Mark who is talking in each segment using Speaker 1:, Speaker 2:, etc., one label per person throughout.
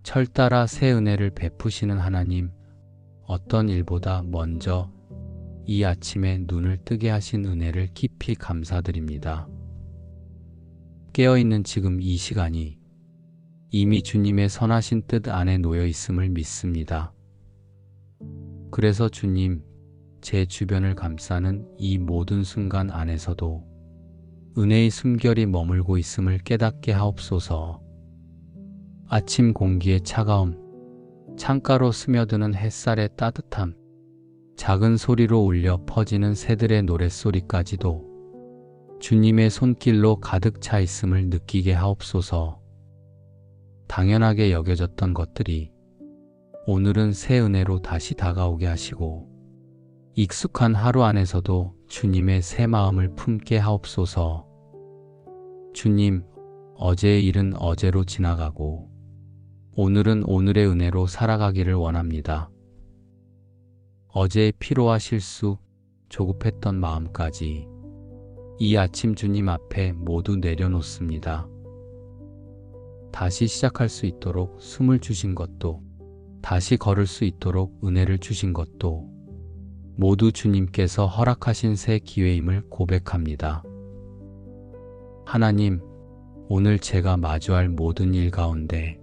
Speaker 1: 철따라 새 은혜를 베푸시는 하나님, 어떤 일보다 먼저 이 아침에 눈을 뜨게 하신 은혜를 깊이 감사드립니다. 깨어있는 지금 이 시간이 이미 주님의 선하신 뜻 안에 놓여 있음을 믿습니다. 그래서 주님, 제 주변을 감싸는 이 모든 순간 안에서도 은혜의 숨결이 머물고 있음을 깨닫게 하옵소서. 아침 공기의 차가움, 창가로 스며드는 햇살의 따뜻함, 작은 소리로 울려 퍼지는 새들의 노랫소리까지도 주님의 손길로 가득 차 있음을 느끼게 하옵소서. 당연하게 여겨졌던 것들이 오늘은 새 은혜로 다시 다가오게 하시고, 익숙한 하루 안에서도 주님의 새 마음을 품게 하옵소서. 주님, 어제의 일은 어제로 지나가고 오늘은 오늘의 은혜로 살아가기를 원합니다. 어제의 피로와 실수, 조급했던 마음까지 이 아침 주님 앞에 모두 내려놓습니다. 다시 시작할 수 있도록 숨을 주신 것도, 다시 걸을 수 있도록 은혜를 주신 것도 모두 주님께서 허락하신 새 기회임을 고백합니다. 하나님, 오늘 제가 마주할 모든 일 가운데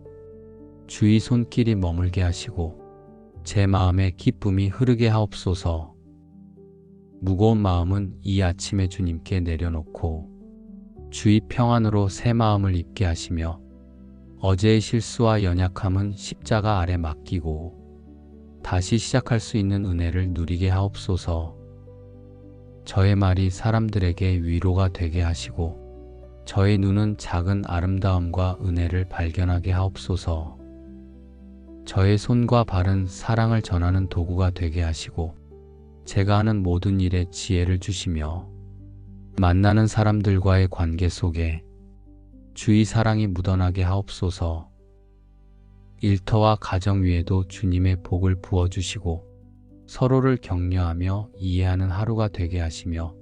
Speaker 1: 주의 손길이 머물게 하시고 제 마음에 기쁨이 흐르게 하옵소서. 무거운 마음은 이 아침에 주님께 내려놓고 주의 평안으로 새 마음을 입게 하시며, 어제의 실수와 연약함은 십자가 아래 맡기고 다시 시작할 수 있는 은혜를 누리게 하옵소서. 저의 말이 사람들에게 위로가 되게 하시고 저의 눈은 작은 아름다움과 은혜를 발견하게 하옵소서. 저의 손과 발은 사랑을 전하는 도구가 되게 하시고 제가 하는 모든 일에 지혜를 주시며, 만나는 사람들과의 관계 속에 주의 사랑이 묻어나게 하옵소서. 일터와 가정 위에도 주님의 복을 부어주시고 서로를 격려하며 이해하는 하루가 되게 하시며,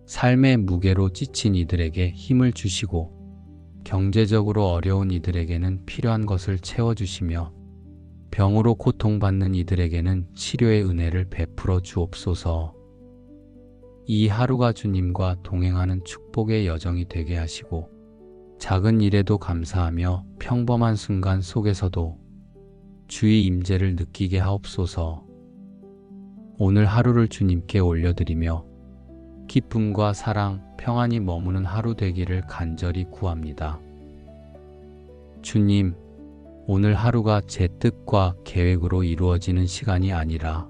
Speaker 1: 삶의 무게로 지친 이들에게 힘을 주시고 경제적으로 어려운 이들에게는 필요한 것을 채워주시며, 병으로 고통받는 이들에게는 치료의 은혜를 베풀어 주옵소서. 이 하루가 주님과 동행하는 축복의 여정이 되게 하시고, 작은 일에도 감사하며 평범한 순간 속에서도 주의 임재를 느끼게 하옵소서. 오늘 하루를 주님께 올려드리며 기쁨과 사랑, 평안이 머무는 하루 되기를 간절히 구합니다. 주님, 오늘 하루가 제 뜻과 계획으로 이루어지는 시간이 아니라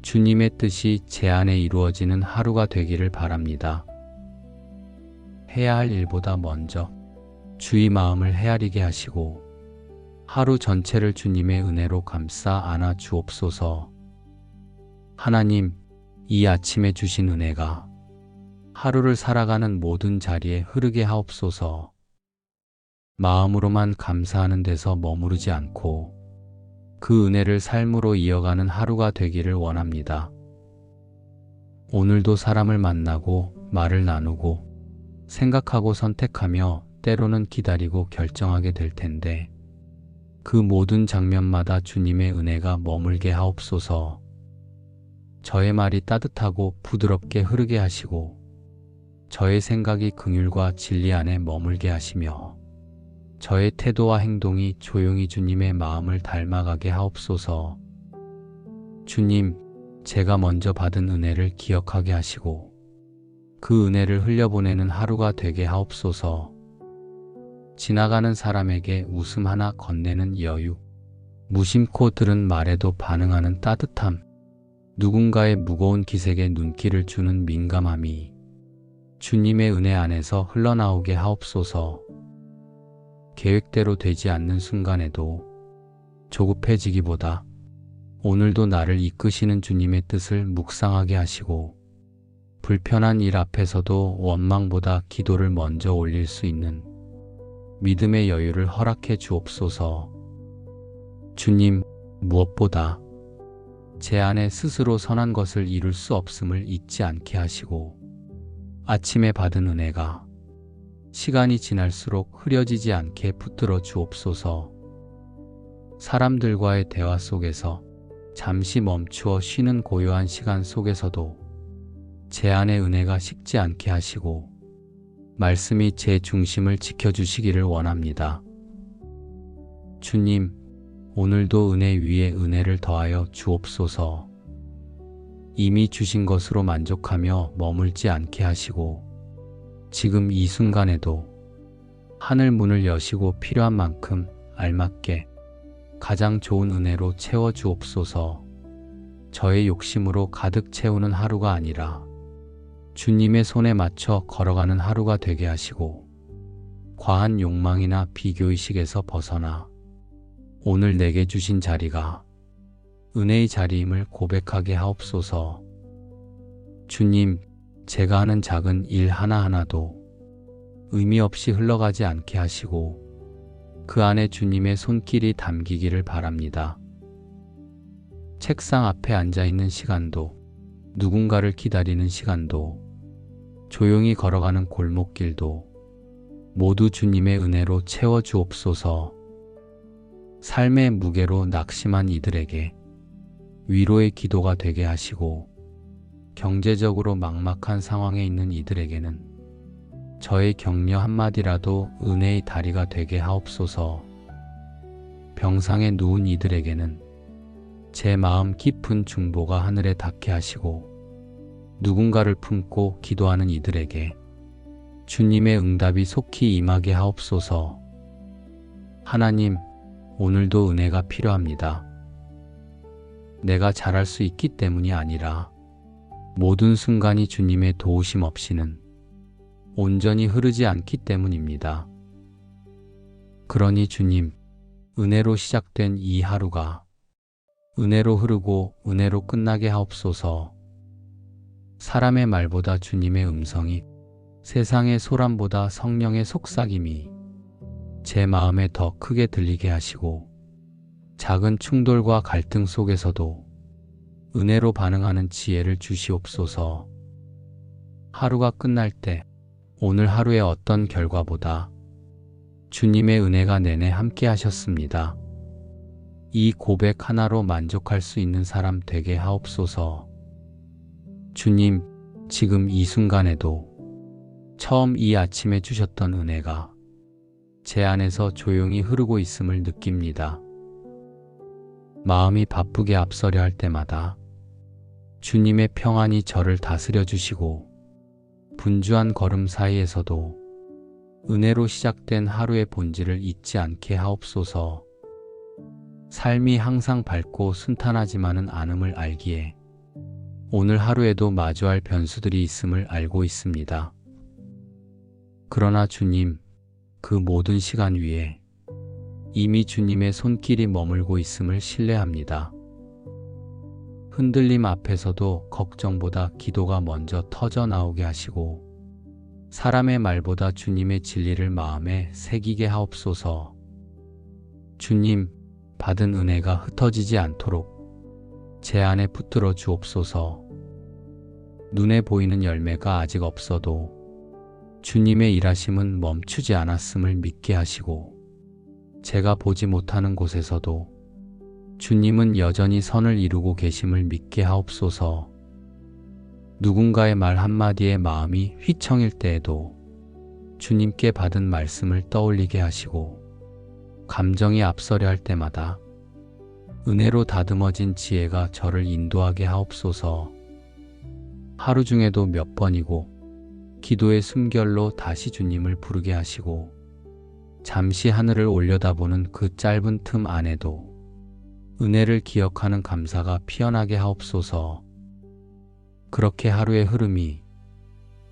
Speaker 1: 주님의 뜻이 제 안에 이루어지는 하루가 되기를 바랍니다. 해야 할 일보다 먼저 주의 마음을 헤아리게 하시고 하루 전체를 주님의 은혜로 감싸 안아 주옵소서. 하나님, 이 아침에 주신 은혜가 하루를 살아가는 모든 자리에 흐르게 하옵소서. 마음으로만 감사하는 데서 머무르지 않고 그 은혜를 삶으로 이어가는 하루가 되기를 원합니다. 오늘도 사람을 만나고 말을 나누고 생각하고 선택하며 때로는 기다리고 결정하게 될 텐데, 그 모든 장면마다 주님의 은혜가 머물게 하옵소서. 저의 말이 따뜻하고 부드럽게 흐르게 하시고 저의 생각이 긍휼과 진리 안에 머물게 하시며 저의 태도와 행동이 조용히 주님의 마음을 닮아가게 하옵소서. 주님, 제가 먼저 받은 은혜를 기억하게 하시고 그 은혜를 흘려보내는 하루가 되게 하옵소서. 지나가는 사람에게 웃음 하나 건네는 여유, 무심코 들은 말에도 반응하는 따뜻함, 누군가의 무거운 기색에 눈길을 주는 민감함이 주님의 은혜 안에서 흘러나오게 하옵소서. 계획대로 되지 않는 순간에도 조급해지기보다 오늘도 나를 이끄시는 주님의 뜻을 묵상하게 하시고, 불편한 일 앞에서도 원망보다 기도를 먼저 올릴 수 있는 믿음의 여유를 허락해 주옵소서. 주님, 무엇보다 제 안에 스스로 선한 것을 이룰 수 없음을 잊지 않게 하시고, 아침에 받은 은혜가 시간이 지날수록 흐려지지 않게 붙들어 주옵소서. 사람들과의 대화 속에서 잠시 멈추어 쉬는 고요한 시간 속에서도 제 안의 은혜가 식지 않게 하시고 말씀이 제 중심을 지켜주시기를 원합니다. 주님, 오늘도 은혜 위에 은혜를 더하여 주옵소서. 이미 주신 것으로 만족하며 머물지 않게 하시고 지금 이 순간에도 하늘 문을 여시고 필요한 만큼 알맞게 가장 좋은 은혜로 채워 주옵소서. 저의 욕심으로 가득 채우는 하루가 아니라 주님의 손에 맞춰 걸어가는 하루가 되게 하시고 과한 욕망이나 비교의식에서 벗어나 오늘 내게 주신 자리가 은혜의 자리임을 고백하게 하옵소서. 주님, 제가 하는 작은 일 하나하나도 의미 없이 흘러가지 않게 하시고 그 안에 주님의 손길이 담기기를 바랍니다. 책상 앞에 앉아 있는 시간도, 누군가를 기다리는 시간도, 조용히 걸어가는 골목길도 모두 주님의 은혜로 채워 주옵소서. 삶의 무게로 낙심한 이들에게 위로의 기도가 되게 하시고 경제적으로 막막한 상황에 있는 이들에게는 저의 격려 한마디라도 은혜의 다리가 되게 하옵소서. 병상에 누운 이들에게는 제 마음 깊은 중보가 하늘에 닿게 하시고 누군가를 품고 기도하는 이들에게 주님의 응답이 속히 임하게 하옵소서. 하나님, 오늘도 은혜가 필요합니다. 내가 잘할 수 있기 때문이 아니라 모든 순간이 주님의 도우심 없이는 온전히 흐르지 않기 때문입니다. 그러니 주님, 은혜로 시작된 이 하루가 은혜로 흐르고 은혜로 끝나게 하옵소서. 사람의 말보다 주님의 음성이, 세상의 소란보다 성령의 속삭임이 제 마음에 더 크게 들리게 하시고 작은 충돌과 갈등 속에서도 은혜로 반응하는 지혜를 주시옵소서. 하루가 끝날 때 오늘 하루의 어떤 결과보다 주님의 은혜가 내내 함께 하셨습니다. 이 고백 하나로 만족할 수 있는 사람 되게 하옵소서. 주님, 지금 이 순간에도 처음 이 아침에 주셨던 은혜가 제 안에서 조용히 흐르고 있음을 느낍니다. 마음이 바쁘게 앞서려 할 때마다 주님의 평안이 저를 다스려 주시고 분주한 걸음 사이에서도 은혜로 시작된 하루의 본질을 잊지 않게 하옵소서. 삶이 항상 밝고 순탄하지만은 않음을 알기에 오늘 하루에도 마주할 변수들이 있음을 알고 있습니다. 그러나 주님, 그 모든 시간 위에 이미 주님의 손길이 머물고 있음을 신뢰합니다. 흔들림 앞에서도 걱정보다 기도가 먼저 터져 나오게 하시고 사람의 말보다 주님의 진리를 마음에 새기게 하옵소서. 주님, 받은 은혜가 흩어지지 않도록 제 안에 붙들어 주옵소서. 눈에 보이는 열매가 아직 없어도 주님의 일하심은 멈추지 않았음을 믿게 하시고 제가 보지 못하는 곳에서도 주님은 여전히 선을 이루고 계심을 믿게 하옵소서. 누군가의 말 한마디에 마음이 휘청일 때에도 주님께 받은 말씀을 떠올리게 하시고 감정이 앞서려 할 때마다 은혜로 다듬어진 지혜가 저를 인도하게 하옵소서. 하루 중에도 몇 번이고 기도의 숨결로 다시 주님을 부르게 하시고 잠시 하늘을 올려다보는 그 짧은 틈 안에도 은혜를 기억하는 감사가 피어나게 하옵소서. 그렇게 하루의 흐름이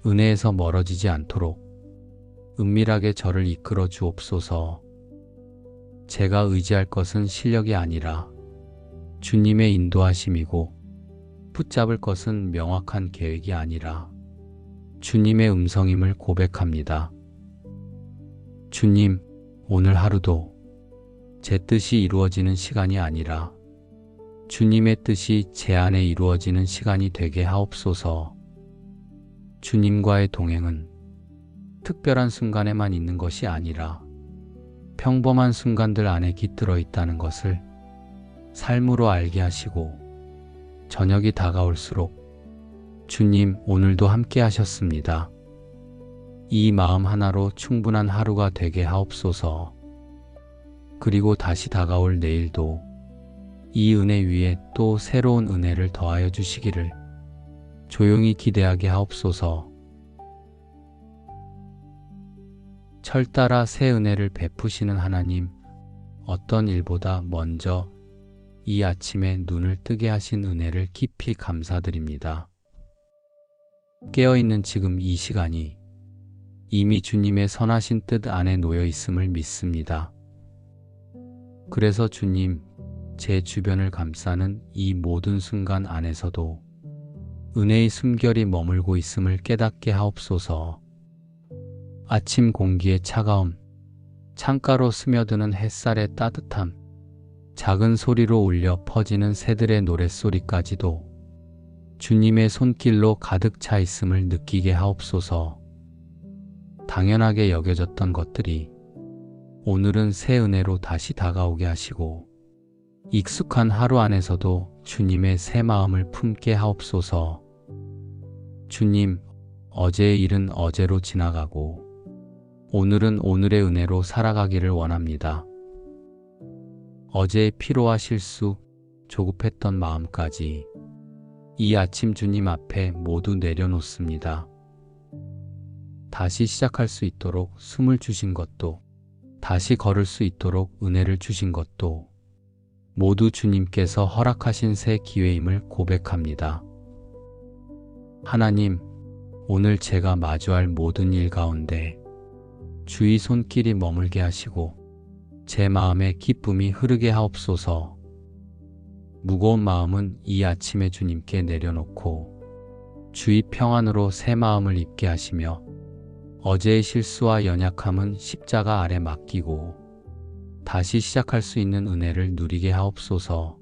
Speaker 1: 은혜에서 멀어지지 않도록 은밀하게 저를 이끌어 주옵소서. 제가 의지할 것은 실력이 아니라 주님의 인도하심이고 붙잡을 것은 명확한 계획이 아니라 주님의 음성임을 고백합니다. 주님, 오늘 하루도 제 뜻이 이루어지는 시간이 아니라 주님의 뜻이 제 안에 이루어지는 시간이 되게 하옵소서. 주님과의 동행은 특별한 순간에만 있는 것이 아니라 평범한 순간들 안에 깃들어 있다는 것을 삶으로 알게 하시고, 저녁이 다가올수록 주님 오늘도 함께 하셨습니다. 이 마음 하나로 충분한 하루가 되게 하옵소서. 그리고 다시 다가올 내일도 이 은혜 위에 또 새로운 은혜를 더하여 주시기를 조용히 기대하게 하옵소서. 철 따라 새 은혜를 베푸시는 하나님, 어떤 일보다 먼저 이 아침에 눈을 뜨게 하신 은혜를 깊이 감사드립니다. 깨어있는 지금 이 시간이 이미 주님의 선하신 뜻 안에 놓여 있음을 믿습니다. 그래서 주님, 제 주변을 감싸는 이 모든 순간 안에서도 은혜의 숨결이 머물고 있음을 깨닫게 하옵소서. 아침 공기의 차가움, 창가로 스며드는 햇살의 따뜻함, 작은 소리로 울려 퍼지는 새들의 노랫소리까지도 주님의 손길로 가득 차 있음을 느끼게 하옵소서. 당연하게 여겨졌던 것들이 오늘은 새 은혜로 다시 다가오게 하시고, 익숙한 하루 안에서도 주님의 새 마음을 품게 하옵소서. 주님, 어제의 일은 어제로 지나가고 오늘은 오늘의 은혜로 살아가기를 원합니다. 어제의 피로와 실수, 조급했던 마음까지 이 아침 주님 앞에 모두 내려놓습니다. 다시 시작할 수 있도록 숨을 주신 것도, 다시 걸을 수 있도록 은혜를 주신 것도 모두 주님께서 허락하신 새 기회임을 고백합니다. 하나님, 오늘 제가 마주할 모든 일 가운데 주의 손길이 머물게 하시고 제 마음에 기쁨이 흐르게 하옵소서. 무거운 마음은 이 아침에 주님께 내려놓고 주의 평안으로 새 마음을 입게 하시며, 어제의 실수와 연약함은 십자가 아래 맡기고 다시 시작할 수 있는 은혜를 누리게 하옵소서.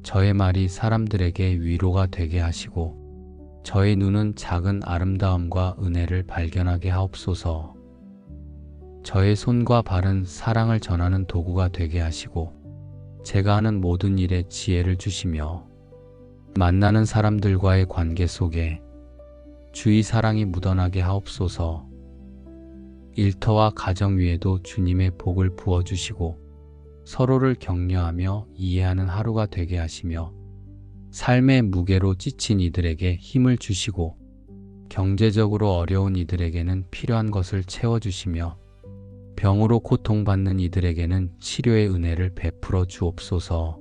Speaker 1: 저의 말이 사람들에게 위로가 되게 하시고 저의 눈은 작은 아름다움과 은혜를 발견하게 하옵소서. 저의 손과 발은 사랑을 전하는 도구가 되게 하시고 제가 하는 모든 일에 지혜를 주시며, 만나는 사람들과의 관계 속에 주의 사랑이 묻어나게 하옵소서. 일터와 가정 위에도 주님의 복을 부어주시고 서로를 격려하며 이해하는 하루가 되게 하시며, 삶의 무게로 지친 이들에게 힘을 주시고 경제적으로 어려운 이들에게는 필요한 것을 채워주시며, 병으로 고통받는 이들에게는 치료의 은혜를 베풀어 주옵소서.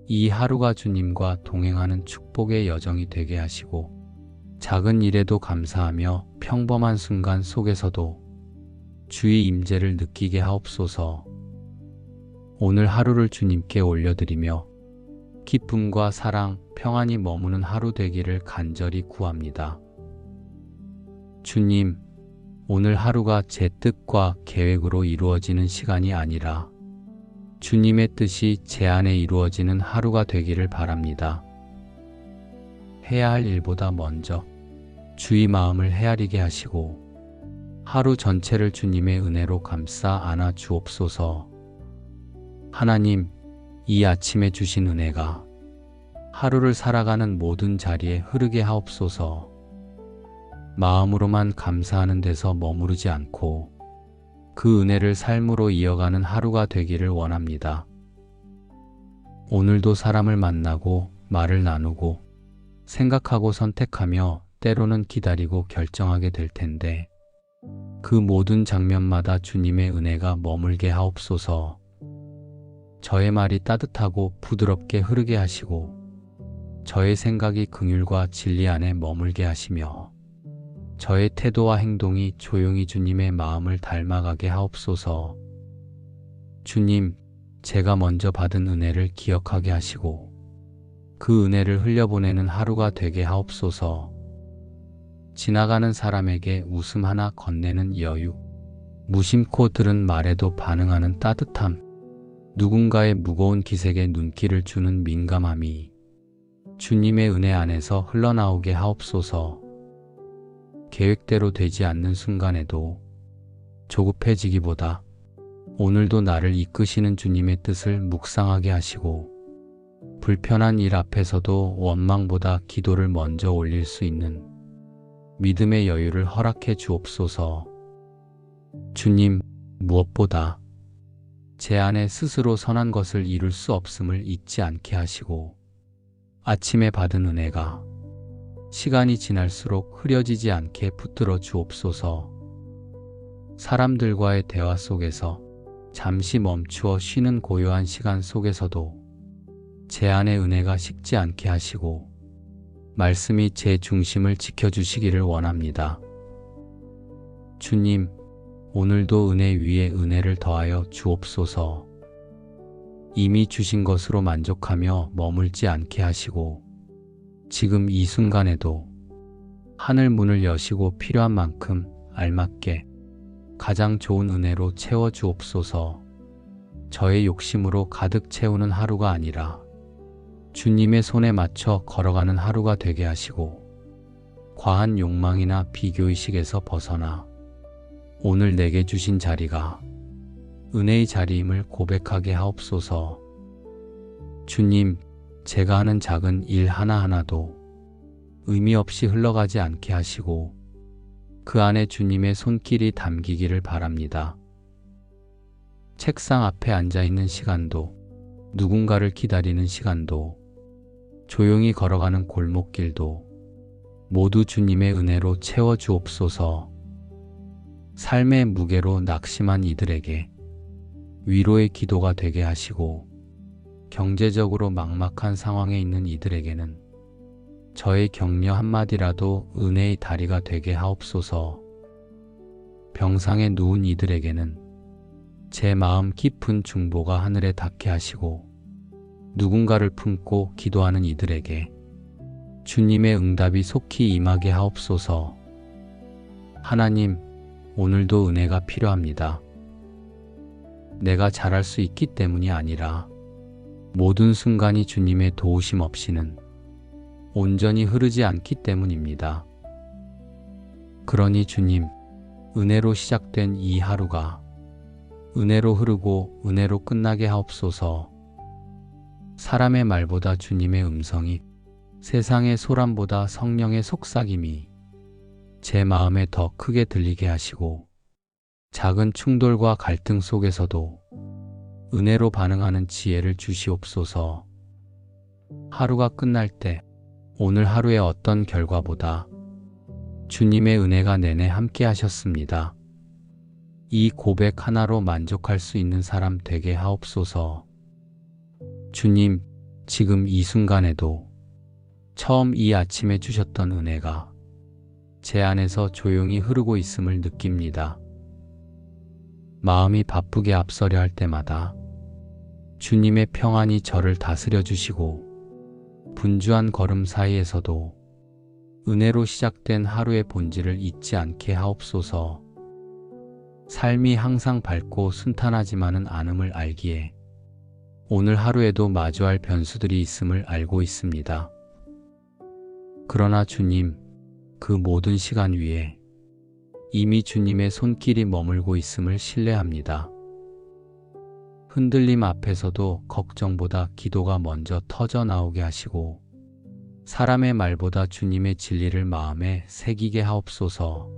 Speaker 1: 이 하루가 주님과 동행하는 축복의 여정이 되게 하시고, 작은 일에도 감사하며 평범한 순간 속에서도 주의 임재를 느끼게 하옵소서. 오늘 하루를 주님께 올려드리며 기쁨과 사랑, 평안이 머무는 하루 되기를 간절히 구합니다. 주님, 오늘 하루가 제 뜻과 계획으로 이루어지는 시간이 아니라 주님의 뜻이 제 안에 이루어지는 하루가 되기를 바랍니다. 해야 할 일보다 먼저 주의 마음을 헤아리게 하시고 하루 전체를 주님의 은혜로 감싸 안아 주옵소서. 하나님, 이 아침에 주신 은혜가 하루를 살아가는 모든 자리에 흐르게 하옵소서. 마음으로만 감사하는 데서 머무르지 않고 그 은혜를 삶으로 이어가는 하루가 되기를 원합니다. 오늘도 사람을 만나고 말을 나누고 생각하고 선택하며 때로는 기다리고 결정하게 될 텐데, 그 모든 장면마다 주님의 은혜가 머물게 하옵소서. 저의 말이 따뜻하고 부드럽게 흐르게 하시고 저의 생각이 긍휼과 진리 안에 머물게 하시며, 저의 태도와 행동이 조용히 주님의 마음을 닮아가게 하옵소서. 주님, 제가 먼저 받은 은혜를 기억하게 하시고 그 은혜를 흘려보내는 하루가 되게 하옵소서. 지나가는 사람에게 웃음 하나 건네는 여유, 무심코 들은 말에도 반응하는 따뜻함, 누군가의 무거운 기색에 눈길을 주는 민감함이 주님의 은혜 안에서 흘러나오게 하옵소서. 계획대로 되지 않는 순간에도 조급해지기보다 오늘도 나를 이끄시는 주님의 뜻을 묵상하게 하시고 불편한 일 앞에서도 원망보다 기도를 먼저 올릴 수 있는 믿음의 여유를 허락해 주옵소서. 주님, 무엇보다 제 안에 스스로 선한 것을 이룰 수 없음을 잊지 않게 하시고 아침에 받은 은혜가 시간이 지날수록 흐려지지 않게 붙들어 주옵소서. 사람들과의 대화 속에서 잠시 멈추어 쉬는 고요한 시간 속에서도 제 안의 은혜가 식지 않게 하시고 말씀이 제 중심을 지켜주시기를 원합니다. 주님, 오늘도 은혜 위에 은혜를 더하여 주옵소서. 이미 주신 것으로 만족하며 머물지 않게 하시고 지금 이 순간에도 하늘 문을 여시고 필요한 만큼 알맞게 가장 좋은 은혜로 채워 주옵소서. 저의 욕심으로 가득 채우는 하루가 아니라 주님의 손에 맞춰 걸어가는 하루가 되게 하시고 과한 욕망이나 비교의식에서 벗어나 오늘 내게 주신 자리가 은혜의 자리임을 고백하게 하옵소서. 주님, 제가 하는 작은 일 하나하나도 의미 없이 흘러가지 않게 하시고 그 안에 주님의 손길이 담기기를 바랍니다. 책상 앞에 앉아 있는 시간도, 누군가를 기다리는 시간도, 조용히 걸어가는 골목길도 모두 주님의 은혜로 채워 주옵소서. 삶의 무게로 낙심한 이들에게 위로의 기도가 되게 하시고 경제적으로 막막한 상황에 있는 이들에게는 저의 격려 한마디라도 은혜의 다리가 되게 하옵소서. 병상에 누운 이들에게는 제 마음 깊은 중보가 하늘에 닿게 하시고 누군가를 품고 기도하는 이들에게 주님의 응답이 속히 임하게 하옵소서. 하나님, 오늘도 은혜가 필요합니다. 내가 잘할 수 있기 때문이 아니라 모든 순간이 주님의 도우심 없이는 온전히 흐르지 않기 때문입니다. 그러니 주님, 은혜로 시작된 이 하루가 은혜로 흐르고 은혜로 끝나게 하옵소서. 사람의 말보다 주님의 음성이, 세상의 소란보다 성령의 속삭임이 제 마음에 더 크게 들리게 하시고 작은 충돌과 갈등 속에서도 은혜로 반응하는 지혜를 주시옵소서. 하루가 끝날 때 오늘 하루의 어떤 결과보다 주님의 은혜가 내내 함께 하셨습니다. 이 고백 하나로 만족할 수 있는 사람 되게 하옵소서. 주님, 지금 이 순간에도 처음 이 아침에 주셨던 은혜가 제 안에서 조용히 흐르고 있음을 느낍니다. 마음이 바쁘게 앞서려 할 때마다 주님의 평안이 저를 다스려 주시고 분주한 걸음 사이에서도 은혜로 시작된 하루의 본질을 잊지 않게 하옵소서. 삶이 항상 밝고 순탄하지만은 않음을 알기에 오늘 하루에도 마주할 변수들이 있음을 알고 있습니다. 그러나 주님, 그 모든 시간 위에 이미 주님의 손길이 머물고 있음을 신뢰합니다. 흔들림 앞에서도 걱정보다 기도가 먼저 터져 나오게 하시고 사람의 말보다 주님의 진리를 마음에 새기게 하옵소서.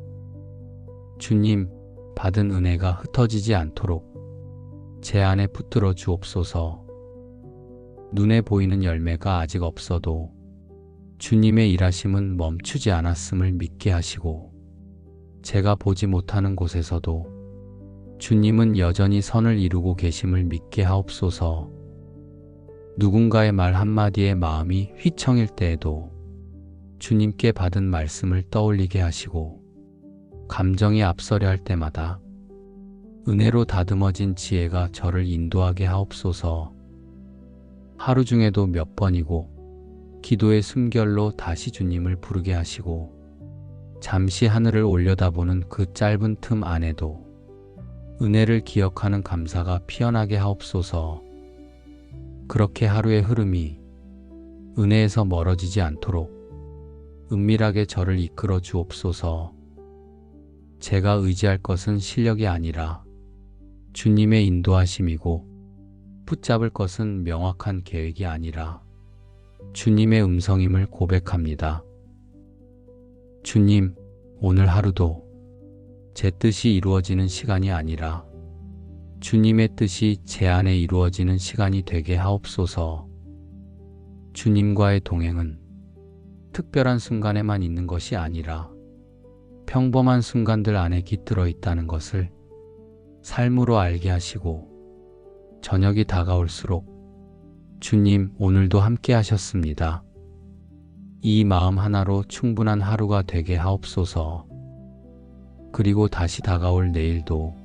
Speaker 1: 주님, 받은 은혜가 흩어지지 않도록 제 안에 붙들어 주옵소서. 눈에 보이는 열매가 아직 없어도 주님의 일하심은 멈추지 않았음을 믿게 하시고 제가 보지 못하는 곳에서도 주님은 여전히 선을 이루고 계심을 믿게 하옵소서. 누군가의 말 한마디에 마음이 휘청일 때에도 주님께 받은 말씀을 떠올리게 하시고 감정이 앞서려 할 때마다 은혜로 다듬어진 지혜가 저를 인도하게 하옵소서. 하루 중에도 몇 번이고 기도의 숨결로 다시 주님을 부르게 하시고 잠시 하늘을 올려다보는 그 짧은 틈 안에도 은혜를 기억하는 감사가 피어나게 하옵소서. 그렇게 하루의 흐름이 은혜에서 멀어지지 않도록 은밀하게 저를 이끌어 주옵소서. 제가 의지할 것은 실력이 아니라 주님의 인도하심이고 붙잡을 것은 명확한 계획이 아니라 주님의 음성임을 고백합니다. 주님, 오늘 하루도 제 뜻이 이루어지는 시간이 아니라 주님의 뜻이 제 안에 이루어지는 시간이 되게 하옵소서. 주님과의 동행은 특별한 순간에만 있는 것이 아니라 평범한 순간들 안에 깃들어 있다는 것을 삶으로 알게 하시고, 저녁이 다가올수록 주님 오늘도 함께 하셨습니다. 이 마음 하나로 충분한 하루가 되게 하옵소서. 그리고 다시 다가올 내일도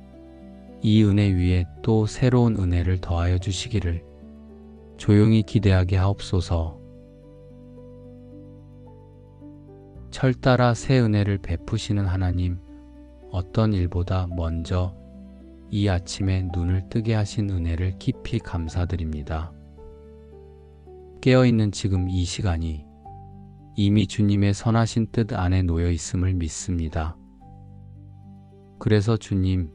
Speaker 1: 이 은혜 위에 또 새로운 은혜를 더하여 주시기를 조용히 기대하게 하옵소서. 철 따라 새 은혜를 베푸시는 하나님, 어떤 일보다 먼저 이 아침에 눈을 뜨게 하신 은혜를 깊이 감사드립니다. 깨어있는 지금 이 시간이 이미 주님의 선하신 뜻 안에 놓여 있음을 믿습니다. 그래서 주님,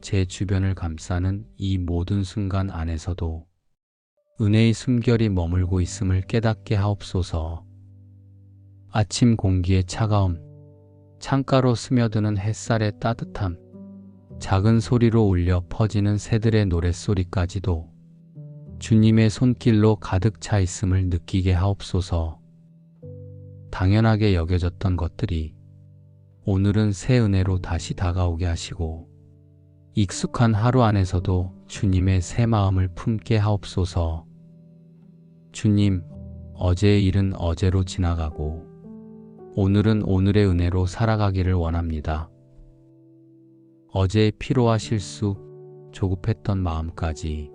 Speaker 1: 제 주변을 감싸는 이 모든 순간 안에서도 은혜의 숨결이 머물고 있음을 깨닫게 하옵소서. 아침 공기의 차가움, 창가로 스며드는 햇살의 따뜻함, 작은 소리로 울려 퍼지는 새들의 노랫소리까지도 주님의 손길로 가득 차 있음을 느끼게 하옵소서. 당연하게 여겨졌던 것들이 오늘은 새 은혜로 다시 다가오게 하시고, 익숙한 하루 안에서도 주님의 새 마음을 품게 하옵소서. 주님, 어제의 일은 어제로 지나가고 오늘은 오늘의 은혜로 살아가기를 원합니다. 어제의 피로와 실수, 조급했던 마음까지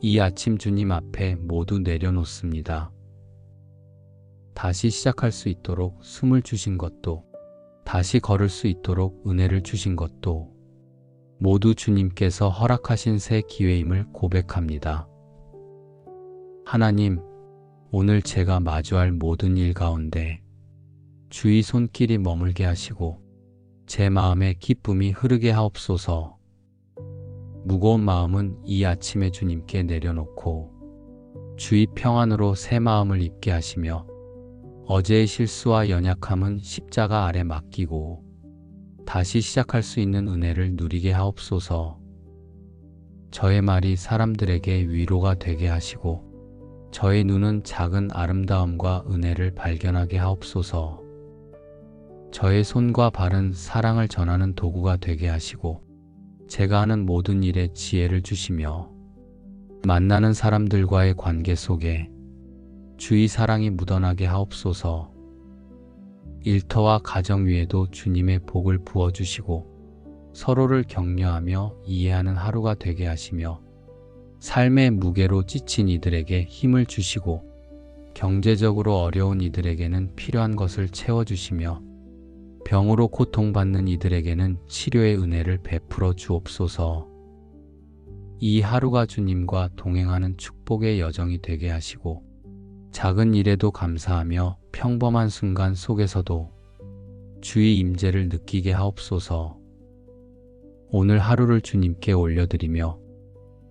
Speaker 1: 이 아침 주님 앞에 모두 내려놓습니다. 다시 시작할 수 있도록 숨을 주신 것도, 다시 걸을 수 있도록 은혜를 주신 것도 모두 주님께서 허락하신 새 기회임을 고백합니다. 하나님, 오늘 제가 마주할 모든 일 가운데 주의 손길이 머물게 하시고 제 마음에 기쁨이 흐르게 하옵소서. 무거운 마음은 이 아침에 주님께 내려놓고 주의 평안으로 새 마음을 입게 하시며, 어제의 실수와 연약함은 십자가 아래 맡기고 다시 시작할 수 있는 은혜를 누리게 하옵소서. 저의 말이 사람들에게 위로가 되게 하시고 저의 눈은 작은 아름다움과 은혜를 발견하게 하옵소서. 저의 손과 발은 사랑을 전하는 도구가 되게 하시고 제가 하는 모든 일에 지혜를 주시며, 만나는 사람들과의 관계 속에 주의 사랑이 묻어나게 하옵소서. 일터와 가정 위에도 주님의 복을 부어주시고 서로를 격려하며 이해하는 하루가 되게 하시며, 삶의 무게로 지친 이들에게 힘을 주시고 경제적으로 어려운 이들에게는 필요한 것을 채워주시며, 병으로 고통받는 이들에게는 치료의 은혜를 베풀어 주옵소서. 이 하루가 주님과 동행하는 축복의 여정이 되게 하시고, 작은 일에도 감사하며 평범한 순간 속에서도 주의 임재를 느끼게 하옵소서. 오늘 하루를 주님께 올려드리며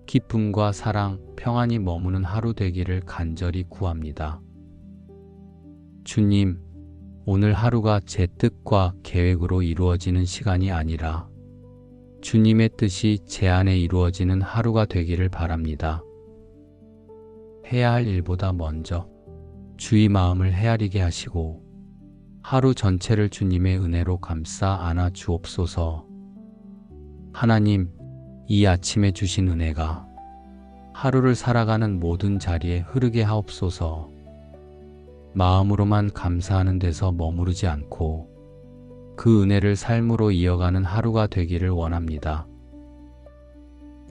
Speaker 1: 기쁨과 사랑, 평안이 머무는 하루 되기를 간절히 구합니다. 주님, 오늘 하루가 제 뜻과 계획으로 이루어지는 시간이 아니라 주님의 뜻이 제 안에 이루어지는 하루가 되기를 바랍니다. 해야 할 일보다 먼저 주의 마음을 헤아리게 하시고 하루 전체를 주님의 은혜로 감싸 안아 주옵소서. 하나님, 이 아침에 주신 은혜가 하루를 살아가는 모든 자리에 흐르게 하옵소서. 마음으로만 감사하는 데서 머무르지 않고 그 은혜를 삶으로 이어가는 하루가 되기를 원합니다.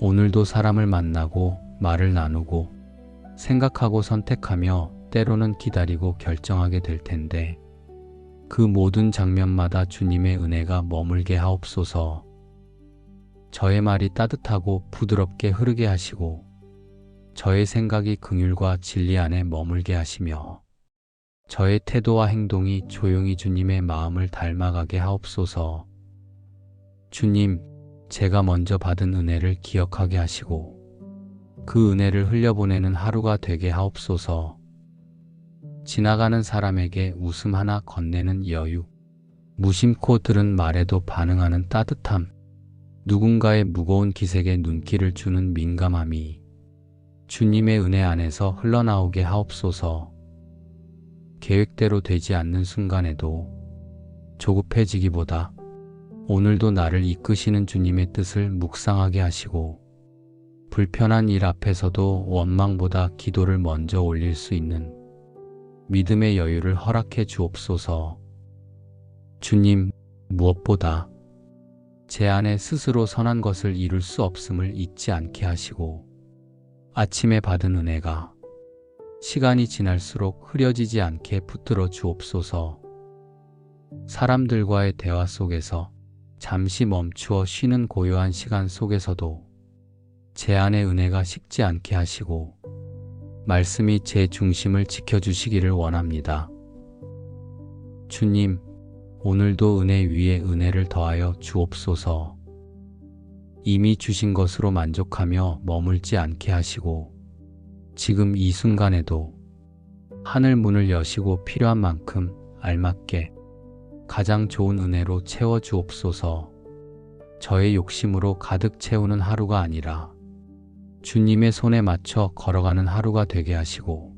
Speaker 1: 오늘도 사람을 만나고 말을 나누고 생각하고 선택하며 때로는 기다리고 결정하게 될 텐데, 그 모든 장면마다 주님의 은혜가 머물게 하옵소서. 저의 말이 따뜻하고 부드럽게 흐르게 하시고 저의 생각이 긍휼과 진리 안에 머물게 하시며, 저의 태도와 행동이 조용히 주님의 마음을 닮아가게 하옵소서. 주님, 제가 먼저 받은 은혜를 기억하게 하시고 그 은혜를 흘려보내는 하루가 되게 하옵소서. 지나가는 사람에게 웃음 하나 건네는 여유, 무심코 들은 말에도 반응하는 따뜻함, 누군가의 무거운 기색에 눈길을 주는 민감함이 주님의 은혜 안에서 흘러나오게 하옵소서. 계획대로 되지 않는 순간에도 조급해지기보다 오늘도 나를 이끄시는 주님의 뜻을 묵상하게 하시고 불편한 일 앞에서도 원망보다 기도를 먼저 올릴 수 있는 믿음의 여유를 허락해 주옵소서. 주님, 무엇보다 제 안에 스스로 선한 것을 이룰 수 없음을 잊지 않게 하시고 아침에 받은 은혜가 시간이 지날수록 흐려지지 않게 붙들어 주옵소서. 사람들과의 대화 속에서 잠시 멈추어 쉬는 고요한 시간 속에서도 제 안의 은혜가 식지 않게 하시고 말씀이 제 중심을 지켜주시기를 원합니다. 주님, 오늘도 은혜 위에 은혜를 더하여 주옵소서. 이미 주신 것으로 만족하며 머물지 않게 하시고 지금 이 순간에도 하늘 문을 여시고 필요한 만큼 알맞게 가장 좋은 은혜로 채워 주옵소서. 저의 욕심으로 가득 채우는 하루가 아니라 주님의 손에 맞춰 걸어가는 하루가 되게 하시고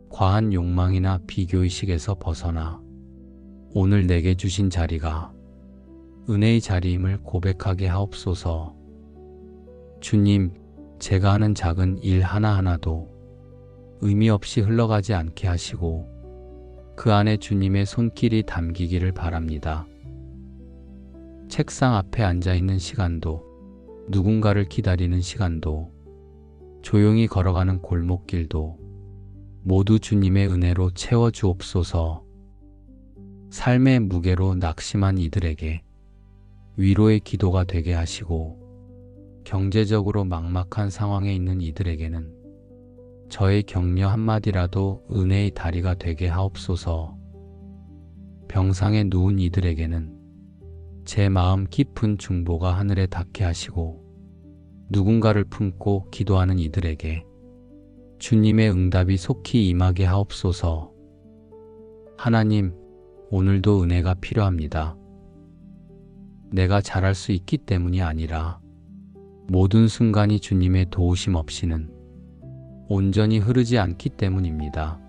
Speaker 1: 과한 욕망이나 비교의식에서 벗어나 오늘 내게 주신 자리가 은혜의 자리임을 고백하게 하옵소서. 주님, 제가 하는 작은 일 하나하나도 의미 없이 흘러가지 않게 하시고 그 안에 주님의 손길이 담기기를 바랍니다. 책상 앞에 앉아있는 시간도, 누군가를 기다리는 시간도, 조용히 걸어가는 골목길도 모두 주님의 은혜로 채워 주옵소서. 삶의 무게로 낙심한 이들에게 위로의 기도가 되게 하시고 경제적으로 막막한 상황에 있는 이들에게는 저의 격려 한마디라도 은혜의 다리가 되게 하옵소서. 병상에 누운 이들에게는 제 마음 깊은 중보가 하늘에 닿게 하시고 누군가를 품고 기도하는 이들에게 주님의 응답이 속히 임하게 하옵소서. 하나님, 오늘도 은혜가 필요합니다. 내가 잘할 수 있기 때문이 아니라 모든 순간이 주님의 도우심 없이는 온전히 흐르지 않기 때문입니다.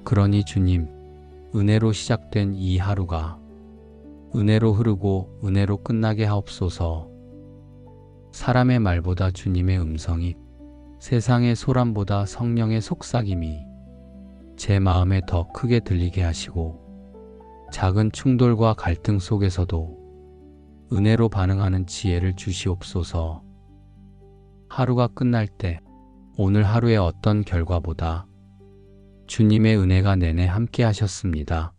Speaker 1: 그러니 주님, 은혜로 시작된 이 하루가 은혜로 흐르고 은혜로 끝나게 하옵소서. 사람의 말보다 주님의 음성이, 세상의 소란보다 성령의 속삭임이 제 마음에 더 크게 들리게 하시고 작은 충돌과 갈등 속에서도 은혜로 반응하는 지혜를 주시옵소서. 하루가 끝날 때 오늘 하루의 어떤 결과보다 주님의 은혜가 내내 함께 하셨습니다.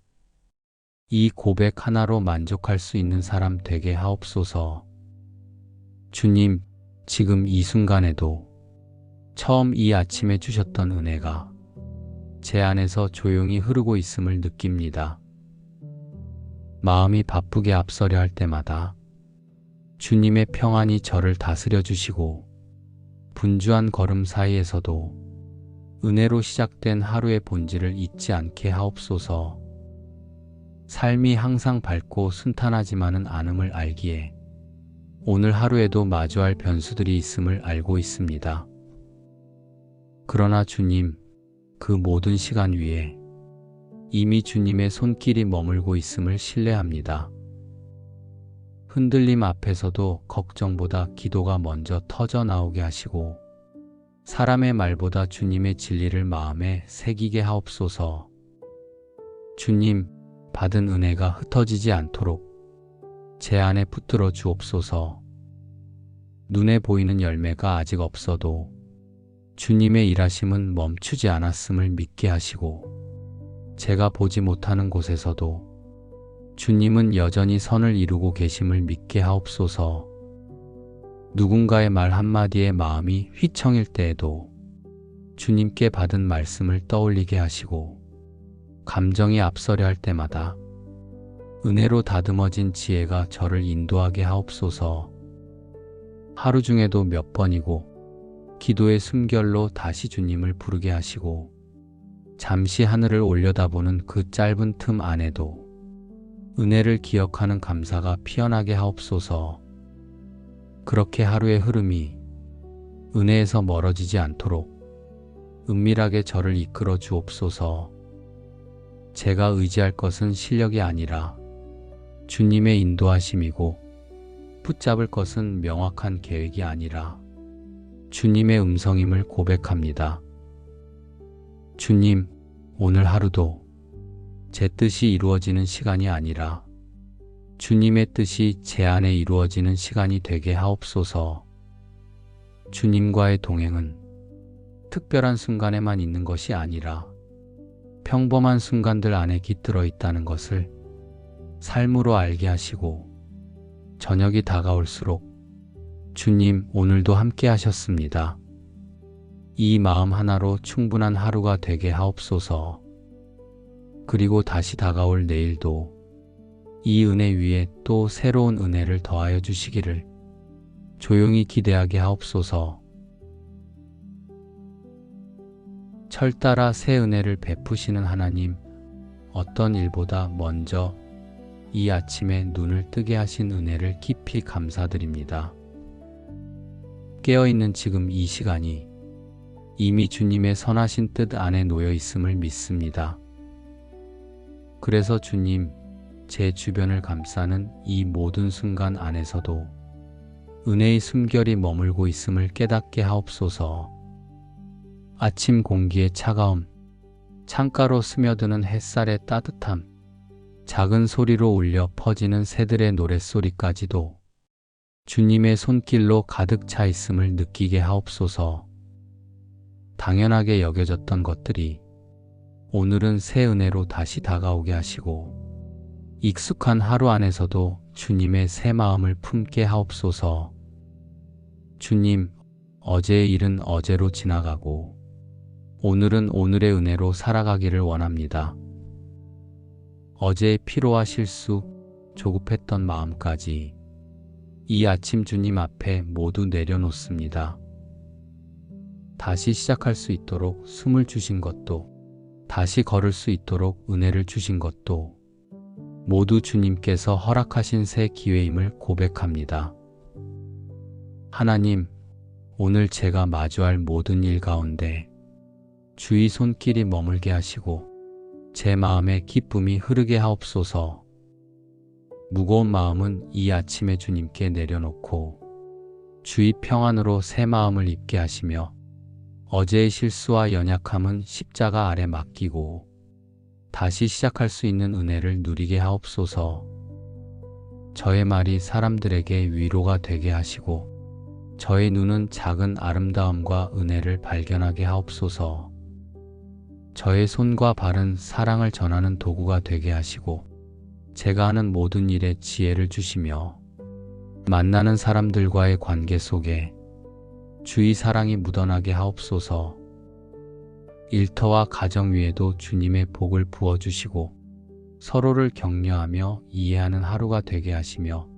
Speaker 1: 이 고백 하나로 만족할 수 있는 사람 되게 하옵소서. 주님, 지금 이 순간에도 처음 이 아침에 주셨던 은혜가 제 안에서 조용히 흐르고 있음을 느낍니다. 마음이 바쁘게 앞서려 할 때마다 주님의 평안이 저를 다스려 주시고 분주한 걸음 사이에서도 은혜로 시작된 하루의 본질을 잊지 않게 하옵소서. 삶이 항상 밝고 순탄하지만은 않음을 알기에 오늘 하루에도 마주할 변수들이 있음을 알고 있습니다. 그러나 주님, 그 모든 시간 위에 이미 주님의 손길이 머물고 있음을 신뢰합니다. 흔들림 앞에서도 걱정보다 기도가 먼저 터져 나오게 하시고 사람의 말보다 주님의 진리를 마음에 새기게 하옵소서. 주님, 받은 은혜가 흩어지지 않도록 제 안에 붙들어 주옵소서. 눈에 보이는 열매가 아직 없어도 주님의 일하심은 멈추지 않았음을 믿게 하시고 제가 보지 못하는 곳에서도 주님은 여전히 선을 이루고 계심을 믿게 하옵소서. 누군가의 말 한마디에 마음이 휘청일 때에도 주님께 받은 말씀을 떠올리게 하시고 감정이 앞서려 할 때마다 은혜로 다듬어진 지혜가 저를 인도하게 하옵소서. 하루 중에도 몇 번이고 기도의 숨결로 다시 주님을 부르게 하시고 잠시 하늘을 올려다보는 그 짧은 틈 안에도 은혜를 기억하는 감사가 피어나게 하옵소서. 그렇게 하루의 흐름이 은혜에서 멀어지지 않도록 은밀하게 저를 이끌어 주옵소서. 제가 의지할 것은 실력이 아니라 주님의 인도하심이고 붙잡을 것은 명확한 계획이 아니라 주님의 음성임을 고백합니다. 주님, 오늘 하루도 제 뜻이 이루어지는 시간이 아니라 주님의 뜻이 제 안에 이루어지는 시간이 되게 하옵소서. 주님과의 동행은 특별한 순간에만 있는 것이 아니라 평범한 순간들 안에 깃들어 있다는 것을 삶으로 알게 하시고 저녁이 다가올수록 주님 오늘도 함께 하셨습니다. 이 마음 하나로 충분한 하루가 되게 하옵소서. 그리고 다시 다가올 내일도 이 은혜 위에 또 새로운 은혜를 더하여 주시기를 조용히 기대하게 하옵소서. 철 따라 새 은혜를 베푸시는 하나님, 어떤 일보다 먼저 이 아침에 눈을 뜨게 하신 은혜를 깊이 감사드립니다. 깨어있는 지금 이 시간이 이미 주님의 선하신 뜻 안에 놓여 있음을 믿습니다. 그래서 주님, 제 주변을 감싸는 이 모든 순간 안에서도 은혜의 숨결이 머물고 있음을 깨닫게 하옵소서. 아침 공기의 차가움, 창가로 스며드는 햇살의 따뜻함, 작은 소리로 울려 퍼지는 새들의 노랫소리까지도 주님의 손길로 가득 차 있음을 느끼게 하옵소서. 당연하게 여겨졌던 것들이 오늘은 새 은혜로 다시 다가오게 하시고 익숙한 하루 안에서도 주님의 새 마음을 품게 하옵소서. 주님, 어제의 일은 어제로 지나가고 오늘은 오늘의 은혜로 살아가기를 원합니다. 어제의 피로와 실수, 조급했던 마음까지 이 아침 주님 앞에 모두 내려놓습니다. 다시 시작할 수 있도록 숨을 주신 것도, 다시 걸을 수 있도록 은혜를 주신 것도 모두 주님께서 허락하신 새 기회임을 고백합니다. 하나님, 오늘 제가 마주할 모든 일 가운데 주의 손길이 머물게 하시고 제 마음에 기쁨이 흐르게 하옵소서. 무거운 마음은 이 아침에 주님께 내려놓고 주의 평안으로 새 마음을 입게 하시며 어제의 실수와 연약함은 십자가 아래 맡기고 다시 시작할 수 있는 은혜를 누리게 하옵소서. 저의 말이 사람들에게 위로가 되게 하시고 저의 눈은 작은 아름다움과 은혜를 발견하게 하옵소서. 저의 손과 발은 사랑을 전하는 도구가 되게 하시고 제가 하는 모든 일에 지혜를 주시며 만나는 사람들과의 관계 속에 주의 사랑이 묻어나게 하옵소서. 일터와 가정 위에도 주님의 복을 부어주시고 서로를 격려하며 이해하는 하루가 되게 하시며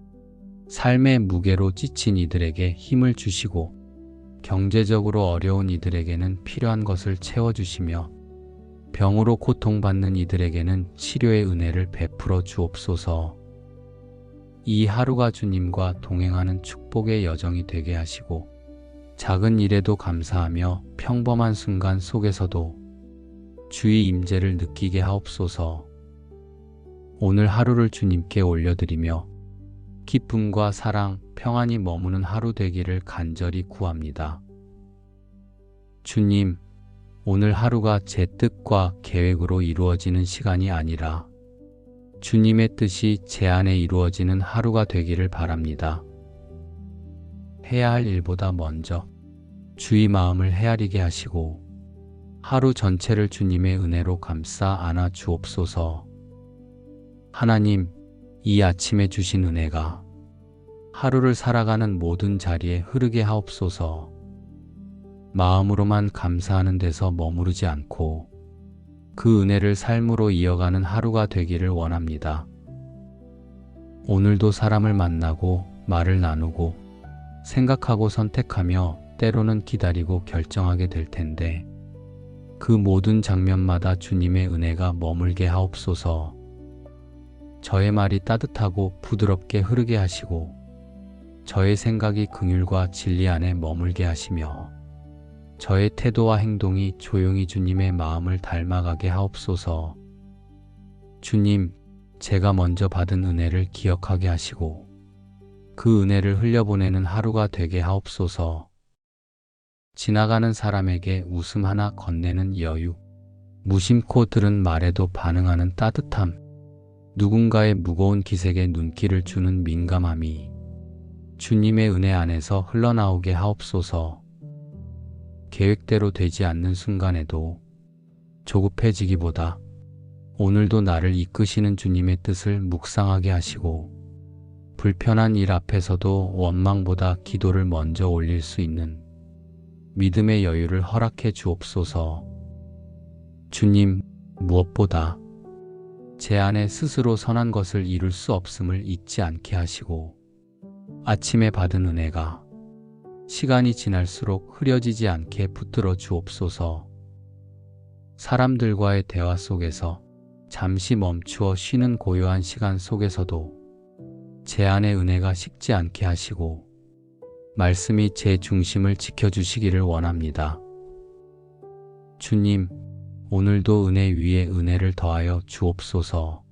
Speaker 1: 삶의 무게로 지친 이들에게 힘을 주시고 경제적으로 어려운 이들에게는 필요한 것을 채워주시며 병으로 고통받는 이들에게는 치료의 은혜를 베풀어 주옵소서. 이 하루가 주님과 동행하는 축복의 여정이 되게 하시고 작은 일에도 감사하며 평범한 순간 속에서도 주의 임재를 느끼게 하옵소서. 오늘 하루를 주님께 올려드리며 기쁨과 사랑, 평안이 머무는 하루 되기를 간절히 구합니다. 주님, 오늘 하루가 제 뜻과 계획으로 이루어지는 시간이 아니라 주님의 뜻이 제 안에 이루어지는 하루가 되기를 바랍니다. 해야 할 일보다 먼저 주의 마음을 헤아리게 하시고 하루 전체를 주님의 은혜로 감싸 안아 주옵소서. 하나님, 이 아침에 주신 은혜가 하루를 살아가는 모든 자리에 흐르게 하옵소서. 마음으로만 감사하는 데서 머무르지 않고 그 은혜를 삶으로 이어가는 하루가 되기를 원합니다. 오늘도 사람을 만나고 말을 나누고 생각하고 선택하며 때로는 기다리고 결정하게 될 텐데 그 모든 장면마다 주님의 은혜가 머물게 하옵소서. 저의 말이 따뜻하고 부드럽게 흐르게 하시고 저의 생각이 긍휼과 진리 안에 머물게 하시며 저의 태도와 행동이 조용히 주님의 마음을 닮아가게 하옵소서. 주님, 제가 먼저 받은 은혜를 기억하게 하시고 그 은혜를 흘려보내는 하루가 되게 하옵소서. 지나가는 사람에게 웃음 하나 건네는 여유, 무심코 들은 말에도 반응하는 따뜻함, 누군가의 무거운 기색에 눈길을 주는 민감함이 주님의 은혜 안에서 흘러나오게 하옵소서. 계획대로 되지 않는 순간에도 조급해지기보다 오늘도 나를 이끄시는 주님의 뜻을 묵상하게 하시고 불편한 일 앞에서도 원망보다 기도를 먼저 올릴 수 있는 믿음의 여유를 허락해 주옵소서. 주님, 무엇보다 제 안에 스스로 선한 것을 이룰 수 없음을 잊지 않게 하시고 아침에 받은 은혜가 시간이 지날수록 흐려지지 않게 붙들어 주옵소서. 사람들과의 대화 속에서 잠시 멈추어 쉬는 고요한 시간 속에서도 제 안의 은혜가 식지 않게 하시고 말씀이 제 중심을 지켜주시기를 원합니다. 주님, 오늘도 은혜 위에 은혜를 더하여 주옵소서.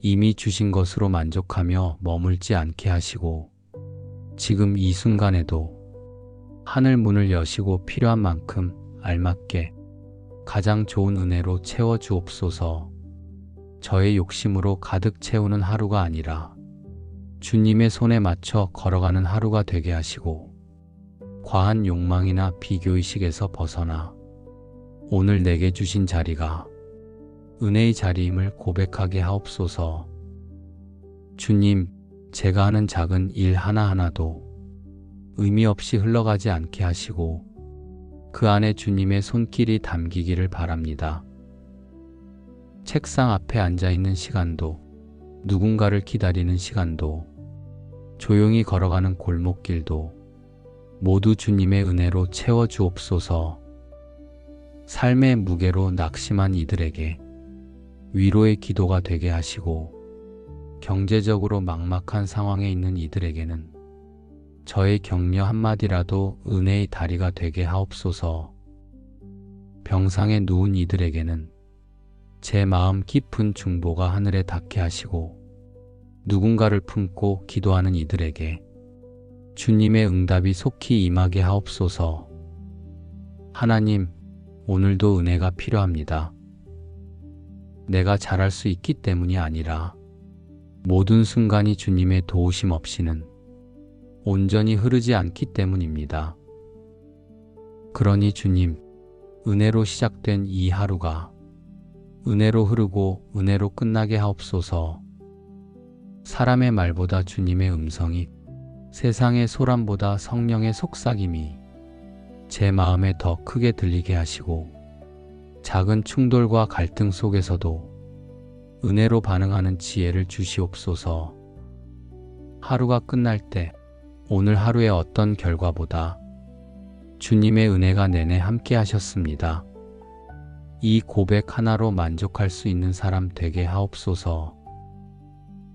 Speaker 1: 이미 주신 것으로 만족하며 머물지 않게 하시고 지금 이 순간에도 하늘 문을 여시고 필요한 만큼 알맞게 가장 좋은 은혜로 채워 주옵소서. 저의 욕심으로 가득 채우는 하루가 아니라 주님의 손에 맞춰 걸어가는 하루가 되게 하시고 과한 욕망이나 비교의식에서 벗어나 오늘 내게 주신 자리가 은혜의 자리임을 고백하게 하옵소서. 주님, 제가 하는 작은 일 하나하나도 의미 없이 흘러가지 않게 하시고 그 안에 주님의 손길이 담기기를 바랍니다. 책상 앞에 앉아 있는 시간도, 누군가를 기다리는 시간도, 조용히 걸어가는 골목길도 모두 주님의 은혜로 채워 주옵소서. 삶의 무게로 낙심한 이들에게 위로의 기도가 되게 하시고 경제적으로 막막한 상황에 있는 이들에게는 저의 격려 한마디라도 은혜의 다리가 되게 하옵소서. 병상에 누운 이들에게는 제 마음 깊은 중보가 하늘에 닿게 하시고 누군가를 품고 기도하는 이들에게 주님의 응답이 속히 임하게 하옵소서. 하나님, 오늘도 은혜가 필요합니다. 내가 잘할 수 있기 때문이 아니라 모든 순간이 주님의 도우심 없이는 온전히 흐르지 않기 때문입니다. 그러니 주님, 은혜로 시작된 이 하루가 은혜로 흐르고 은혜로 끝나게 하옵소서. 사람의 말보다 주님의 음성이, 세상의 소란보다 성령의 속삭임이 제 마음에 더 크게 들리게 하시고 작은 충돌과 갈등 속에서도 은혜로 반응하는 지혜를 주시옵소서. 하루가 끝날 때 오늘 하루의 어떤 결과보다 주님의 은혜가 내내 함께 하셨습니다. 이 고백 하나로 만족할 수 있는 사람 되게 하옵소서.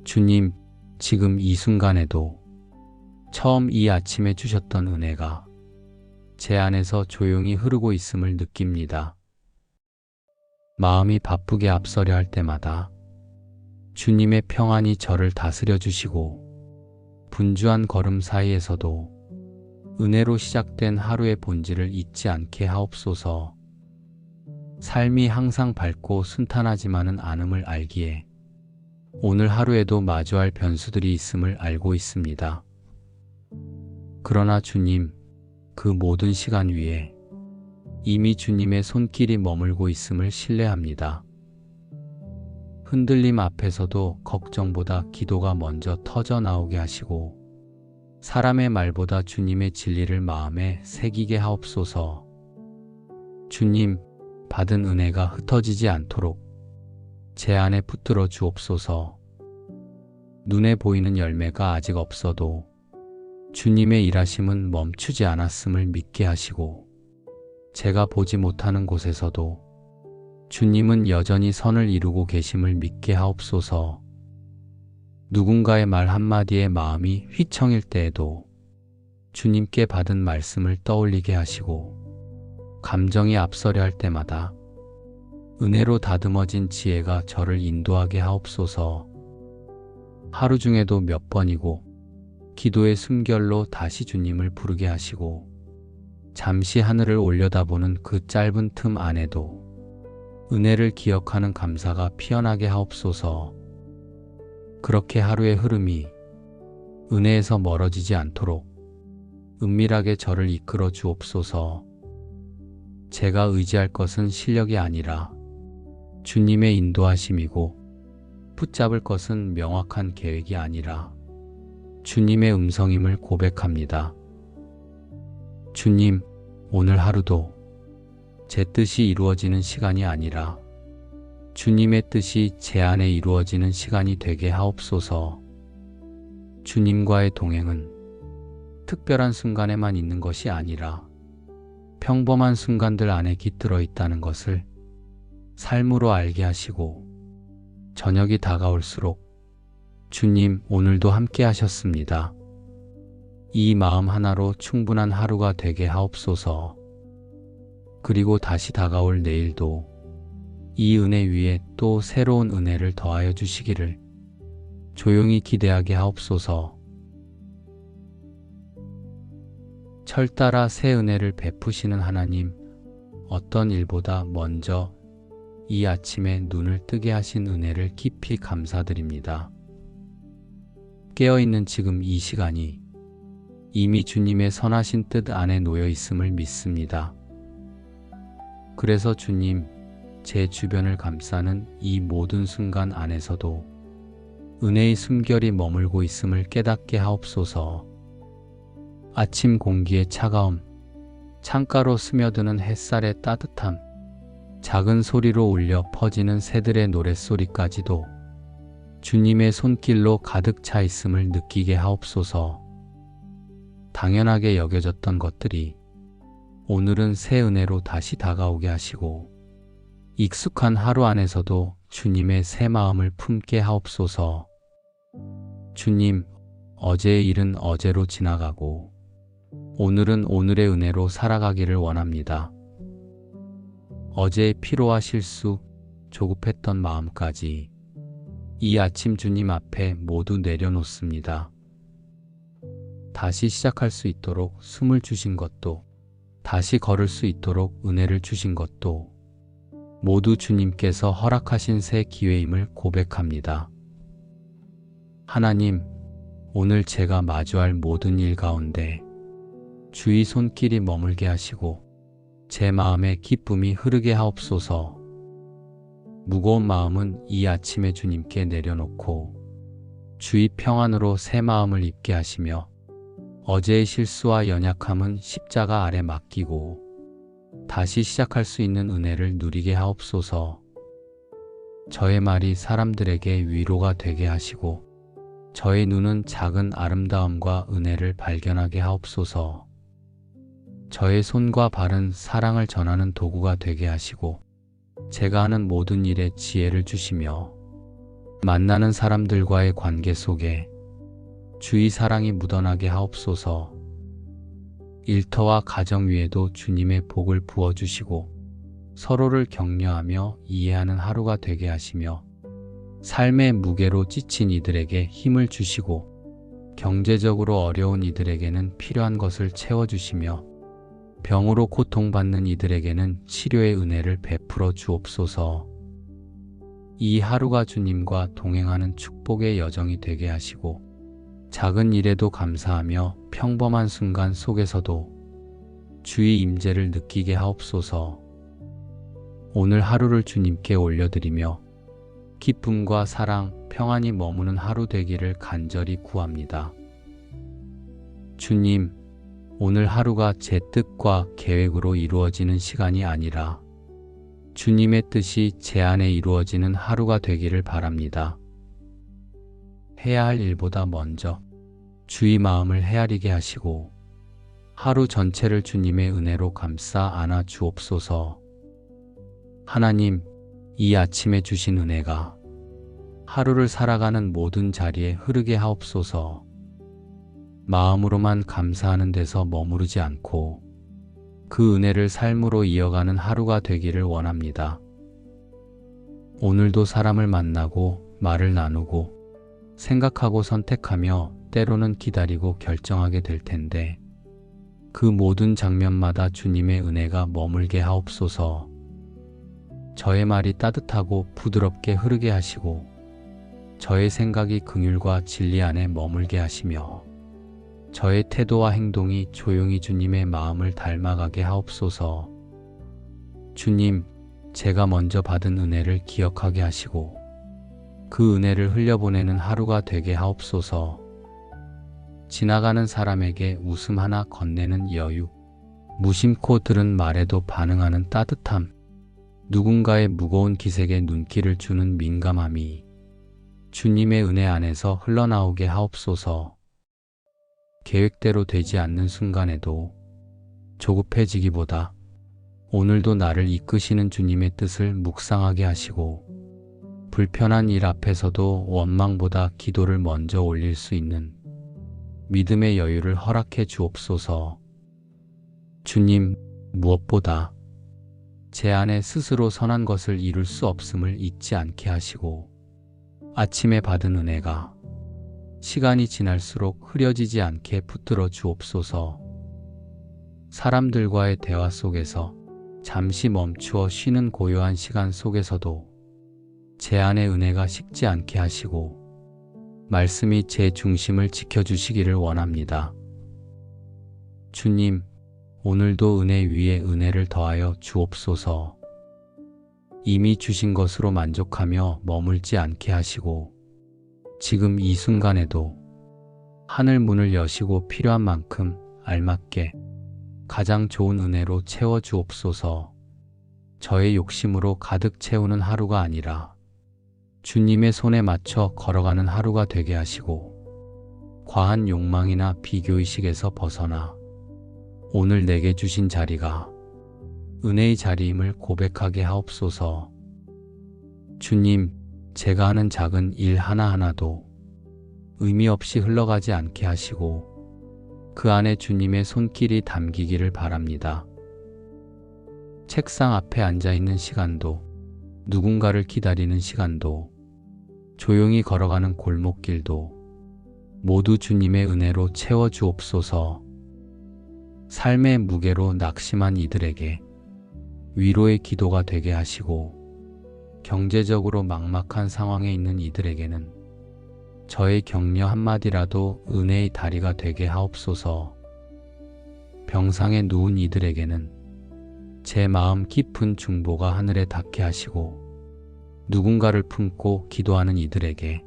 Speaker 1: 주님, 지금 이 순간에도 처음 이 아침에 주셨던 은혜가 제 안에서 조용히 흐르고 있음을 느낍니다. 마음이 바쁘게 앞서려 할 때마다 주님의 평안이 저를 다스려 주시고 분주한 걸음 사이에서도 은혜로 시작된 하루의 본질을 잊지 않게 하옵소서. 삶이 항상 밝고 순탄하지만은 않음을 알기에 오늘 하루에도 마주할 변수들이 있음을 알고 있습니다. 그러나 주님, 그 모든 시간 위에 이미 주님의 손길이 머물고 있음을 신뢰합니다. 흔들림 앞에서도 걱정보다 기도가 먼저 터져 나오게 하시고 사람의 말보다 주님의 진리를 마음에 새기게 하옵소서. 주님, 받은 은혜가 흩어지지 않도록 제 안에 붙들어 주옵소서. 눈에 보이는 열매가 아직 없어도 주님의 일하심은 멈추지 않았음을 믿게 하시고, 제가 보지 못하는 곳에서도 주님은 여전히 선을 이루고 계심을 믿게 하옵소서. 누군가의 말 한마디에 마음이 휘청일 때에도 주님께 받은 말씀을 떠올리게 하시고, 감정이 앞서려 할 때마다 은혜로 다듬어진 지혜가 저를 인도하게 하옵소서. 하루 중에도 몇 번이고 기도의 숨결로 다시 주님을 부르게 하시고, 잠시 하늘을 올려다보는 그 짧은 틈 안에도 은혜를 기억하는 감사가 피어나게 하옵소서. 그렇게 하루의 흐름이 은혜에서 멀어지지 않도록 은밀하게 저를 이끌어 주옵소서. 제가 의지할 것은 실력이 아니라 주님의 인도하심이고, 붙잡을 것은 명확한 계획이 아니라 주님의 음성임을 고백합니다. 주님, 오늘 하루도 제 뜻이 이루어지는 시간이 아니라 주님의 뜻이 제 안에 이루어지는 시간이 되게 하옵소서. 주님과의 동행은 특별한 순간에만 있는 것이 아니라 평범한 순간들 안에 깃들어 있다는 것을 삶으로 알게 하시고, 저녁이 다가올수록 주님, 오늘도 함께 하셨습니다. 이 마음 하나로 충분한 하루가 되게 하옵소서. 그리고 다시 다가올 내일도 이 은혜 위에 또 새로운 은혜를 더하여 주시기를 조용히 기대하게 하옵소서. 철 따라 새 은혜를 베푸시는 하나님, 어떤 일보다 먼저 이 아침에 눈을 뜨게 하신 은혜를 깊이 감사드립니다. 깨어있는 지금 이 시간이 이미 주님의 선하신 뜻 안에 놓여 있음을 믿습니다. 그래서 주님, 제 주변을 감싸는 이 모든 순간 안에서도 은혜의 숨결이 머물고 있음을 깨닫게 하옵소서. 아침 공기의 차가움, 창가로 스며드는 햇살의 따뜻함, 작은 소리로 울려 퍼지는 새들의 노랫소리까지도 주님의 손길로 가득 차 있음을 느끼게 하옵소서. 당연하게 여겨졌던 것들이 오늘은 새 은혜로 다시 다가오게 하시고, 익숙한 하루 안에서도 주님의 새 마음을 품게 하옵소서. 주님, 어제의 일은 어제로 지나가고 오늘은 오늘의 은혜로 살아가기를 원합니다. 어제의 피로와 실수, 조급했던 마음까지 이 아침 주님 앞에 모두 내려놓습니다. 다시 시작할 수 있도록 숨을 주신 것도, 다시 걸을 수 있도록 은혜를 주신 것도 모두 주님께서 허락하신 새 기회임을 고백합니다. 하나님, 오늘 제가 마주할 모든 일 가운데 주의 손길이 머물게 하시고 제 마음에 기쁨이 흐르게 하옵소서. 무거운 마음은 이 아침에 주님께 내려놓고 주의 평안으로 새 마음을 입게 하시며, 어제의 실수와 연약함은 십자가 아래 맡기고 다시 시작할 수 있는 은혜를 누리게 하옵소서. 저의 말이 사람들에게 위로가 되게 하시고 저의 눈은 작은 아름다움과 은혜를 발견하게 하옵소서. 저의 손과 발은 사랑을 전하는 도구가 되게 하시고 제가 하는 모든 일에 지혜를 주시며, 만나는 사람들과의 관계 속에 주의 사랑이 묻어나게 하옵소서. 일터와 가정 위에도 주님의 복을 부어주시고 서로를 격려하며 이해하는 하루가 되게 하시며, 삶의 무게로 지친 이들에게 힘을 주시고 경제적으로 어려운 이들에게는 필요한 것을 채워주시며, 병으로 고통받는 이들에게는 치료의 은혜를 베풀어 주옵소서. 이 하루가 주님과 동행하는 축복의 여정이 되게 하시고, 작은 일에도 감사하며 평범한 순간 속에서도 주의 임재를 느끼게 하옵소서. 오늘 하루를 주님께 올려드리며 기쁨과 사랑, 평안이 머무는 하루 되기를 간절히 구합니다. 주님, 오늘 하루가 제 뜻과 계획으로 이루어지는 시간이 아니라 주님의 뜻이 제 안에 이루어지는 하루가 되기를 바랍니다. 해야 할 일보다 먼저 주의 마음을 헤아리게 하시고 하루 전체를 주님의 은혜로 감싸 안아 주옵소서. 하나님, 이 아침에 주신 은혜가 하루를 살아가는 모든 자리에 흐르게 하옵소서. 마음으로만 감사하는 데서 머무르지 않고 그 은혜를 삶으로 이어가는 하루가 되기를 원합니다. 오늘도 사람을 만나고 말을 나누고 생각하고 선택하며 때로는 기다리고 결정하게 될 텐데 그 모든 장면마다 주님의 은혜가 머물게 하옵소서. 저의 말이 따뜻하고 부드럽게 흐르게 하시고 저의 생각이 긍휼과 진리 안에 머물게 하시며 저의 태도와 행동이 조용히 주님의 마음을 닮아가게 하옵소서. 주님, 제가 먼저 받은 은혜를 기억하게 하시고 그 은혜를 흘려보내는 하루가 되게 하옵소서. 지나가는 사람에게 웃음 하나 건네는 여유, 무심코 들은 말에도 반응하는 따뜻함, 누군가의 무거운 기색에 눈길을 주는 민감함이 주님의 은혜 안에서 흘러나오게 하옵소서. 계획대로 되지 않는 순간에도 조급해지기보다 오늘도 나를 이끄시는 주님의 뜻을 묵상하게 하시고 불편한 일 앞에서도 원망보다 기도를 먼저 올릴 수 있는 믿음의 여유를 허락해 주옵소서. 주님, 무엇보다 제 안에 스스로 선한 것을 이룰 수 없음을 잊지 않게 하시고 아침에 받은 은혜가 시간이 지날수록 흐려지지 않게 붙들어 주옵소서. 사람들과의 대화 속에서 잠시 멈추어 쉬는 고요한 시간 속에서도 제 안의 은혜가 식지 않게 하시고 말씀이 제 중심을 지켜주시기를 원합니다. 주님, 오늘도 은혜 위에 은혜를 더하여 주옵소서. 이미 주신 것으로 만족하며 머물지 않게 하시고 지금 이 순간에도 하늘 문을 여시고 필요한 만큼 알맞게 가장 좋은 은혜로 채워 주옵소서. 저의 욕심으로 가득 채우는 하루가 아니라 주님의 손에 맞춰 걸어가는 하루가 되게 하시고 과한 욕망이나 비교의식에서 벗어나 오늘 내게 주신 자리가 은혜의 자리임을 고백하게 하옵소서. 주님, 제가 하는 작은 일 하나하나도 의미 없이 흘러가지 않게 하시고 그 안에 주님의 손길이 담기기를 바랍니다. 책상 앞에 앉아 있는 시간도, 누군가를 기다리는 시간도, 조용히 걸어가는 골목길도 모두 주님의 은혜로 채워 주옵소서. 삶의 무게로 낙심한 이들에게 위로의 기도가 되게 하시고 경제적으로 막막한 상황에 있는 이들에게는 저의 격려 한마디라도 은혜의 다리가 되게 하옵소서. 병상에 누운 이들에게는 제 마음 깊은 중보가 하늘에 닿게 하시고 누군가를 품고 기도하는 이들에게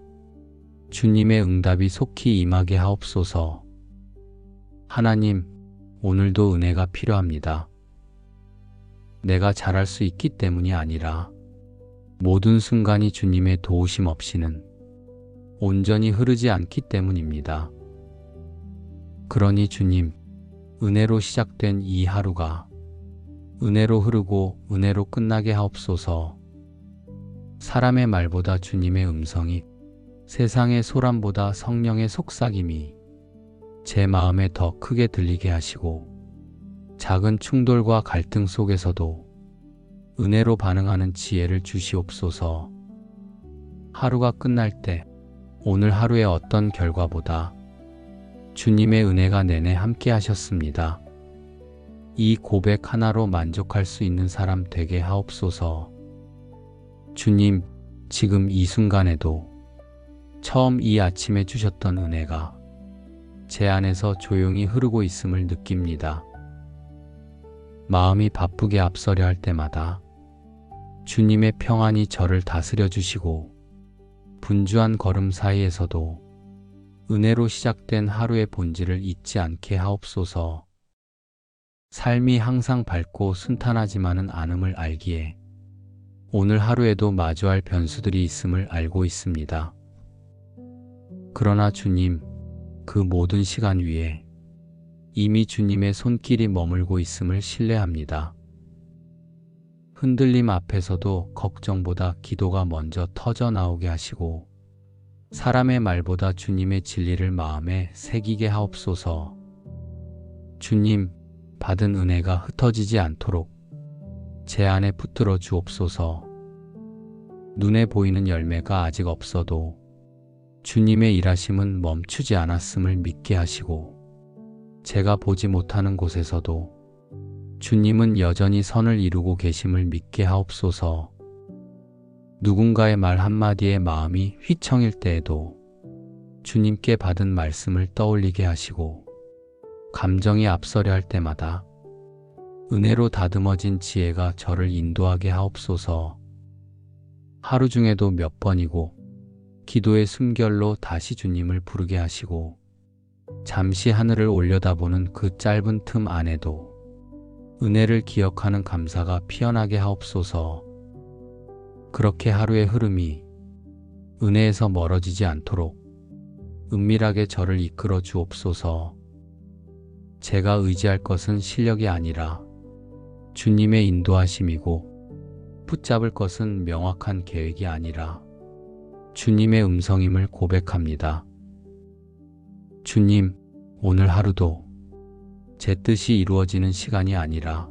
Speaker 1: 주님의 응답이 속히 임하게 하옵소서. 하나님, 오늘도 은혜가 필요합니다. 내가 잘할 수 있기 때문이 아니라 모든 순간이 주님의 도우심 없이는 온전히 흐르지 않기 때문입니다. 그러니 주님, 은혜로 시작된 이 하루가 은혜로 흐르고 은혜로 끝나게 하옵소서. 사람의 말보다 주님의 음성이, 세상의 소란보다 성령의 속삭임이 제 마음에 더 크게 들리게 하시고 작은 충돌과 갈등 속에서도 은혜로 반응하는 지혜를 주시옵소서. 하루가 끝날 때 오늘 하루의 어떤 결과보다 주님의 은혜가 내내 함께 하셨습니다. 이 고백 하나로 만족할 수 있는 사람 되게 하옵소서. 주님, 지금 이 순간에도 처음 이 아침에 주셨던 은혜가 제 안에서 조용히 흐르고 있음을 느낍니다. 마음이 바쁘게 앞서려 할 때마다 주님의 평안이 저를 다스려 주시고 분주한 걸음 사이에서도 은혜로 시작된 하루의 본질을 잊지 않게 하옵소서. 삶이 항상 밝고 순탄하지만은 않음을 알기에 오늘 하루에도 마주할 변수들이 있음을 알고 있습니다. 그러나 주님, 그 모든 시간 위에 이미 주님의 손길이 머물고 있음을 신뢰합니다. 흔들림 앞에서도 걱정보다 기도가 먼저 터져 나오게 하시고 사람의 말보다 주님의 진리를 마음에 새기게 하옵소서. 주님, 받은 은혜가 흩어지지 않도록 제 안에 붙들어 주옵소서. 눈에 보이는 열매가 아직 없어도 주님의 일하심은 멈추지 않았음을 믿게 하시고 제가 보지 못하는 곳에서도 주님은 여전히 선을 이루고 계심을 믿게 하옵소서. 누군가의 말 한마디에 마음이 휘청일 때에도 주님께 받은 말씀을 떠올리게 하시고 감정이 앞서려 할 때마다 은혜로 다듬어진 지혜가 저를 인도하게 하옵소서. 하루 중에도 몇 번이고 기도의 숨결로 다시 주님을 부르게 하시고 잠시 하늘을 올려다보는 그 짧은 틈 안에도 은혜를 기억하는 감사가 피어나게 하옵소서. 그렇게 하루의 흐름이 은혜에서 멀어지지 않도록 은밀하게 저를 이끌어 주옵소서. 제가 의지할 것은 실력이 아니라 주님의 인도하심이고 붙잡을 것은 명확한 계획이 아니라 주님의 음성임을 고백합니다. 주님, 오늘 하루도 제 뜻이 이루어지는 시간이 아니라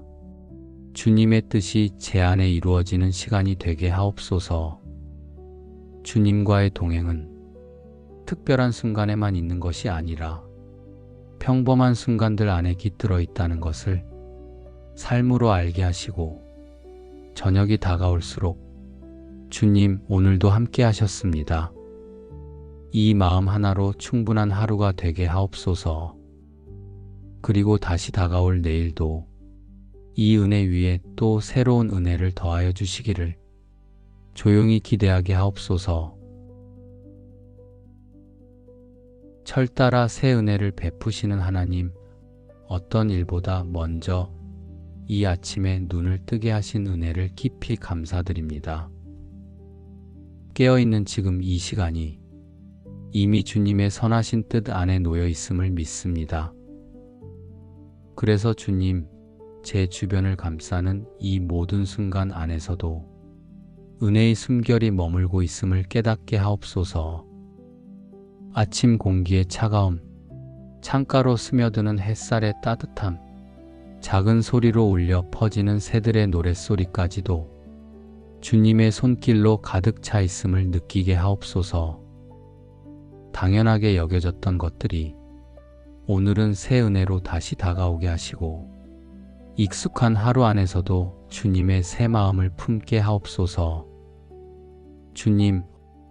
Speaker 1: 주님의 뜻이 제 안에 이루어지는 시간이 되게 하옵소서. 주님과의 동행은 특별한 순간에만 있는 것이 아니라 평범한 순간들 안에 깃들어 있다는 것을 삶으로 알게 하시고 저녁이 다가올수록 주님, 오늘도 함께 하셨습니다. 이 마음 하나로 충분한 하루가 되게 하옵소서. 그리고 다시 다가올 내일도 이 은혜 위에 또 새로운 은혜를 더하여 주시기를 조용히 기대하게 하옵소서. 철 따라 새 은혜를 베푸시는 하나님, 어떤 일보다 먼저 이 아침에 눈을 뜨게 하신 은혜를 깊이 감사드립니다. 깨어있는 지금 이 시간이 이미 주님의 선하신 뜻 안에 놓여 있음을 믿습니다. 그래서 주님, 제 주변을 감싸는 이 모든 순간 안에서도 은혜의 숨결이 머물고 있음을 깨닫게 하옵소서. 아침 공기의 차가움, 창가로 스며드는 햇살의 따뜻함, 작은 소리로 울려 퍼지는 새들의 노랫소리까지도 주님의 손길로 가득 차 있음을 느끼게 하옵소서. 당연하게 여겨졌던 것들이 오늘은 새 은혜로 다시 다가오게 하시고 익숙한 하루 안에서도 주님의 새 마음을 품게 하옵소서. 주님,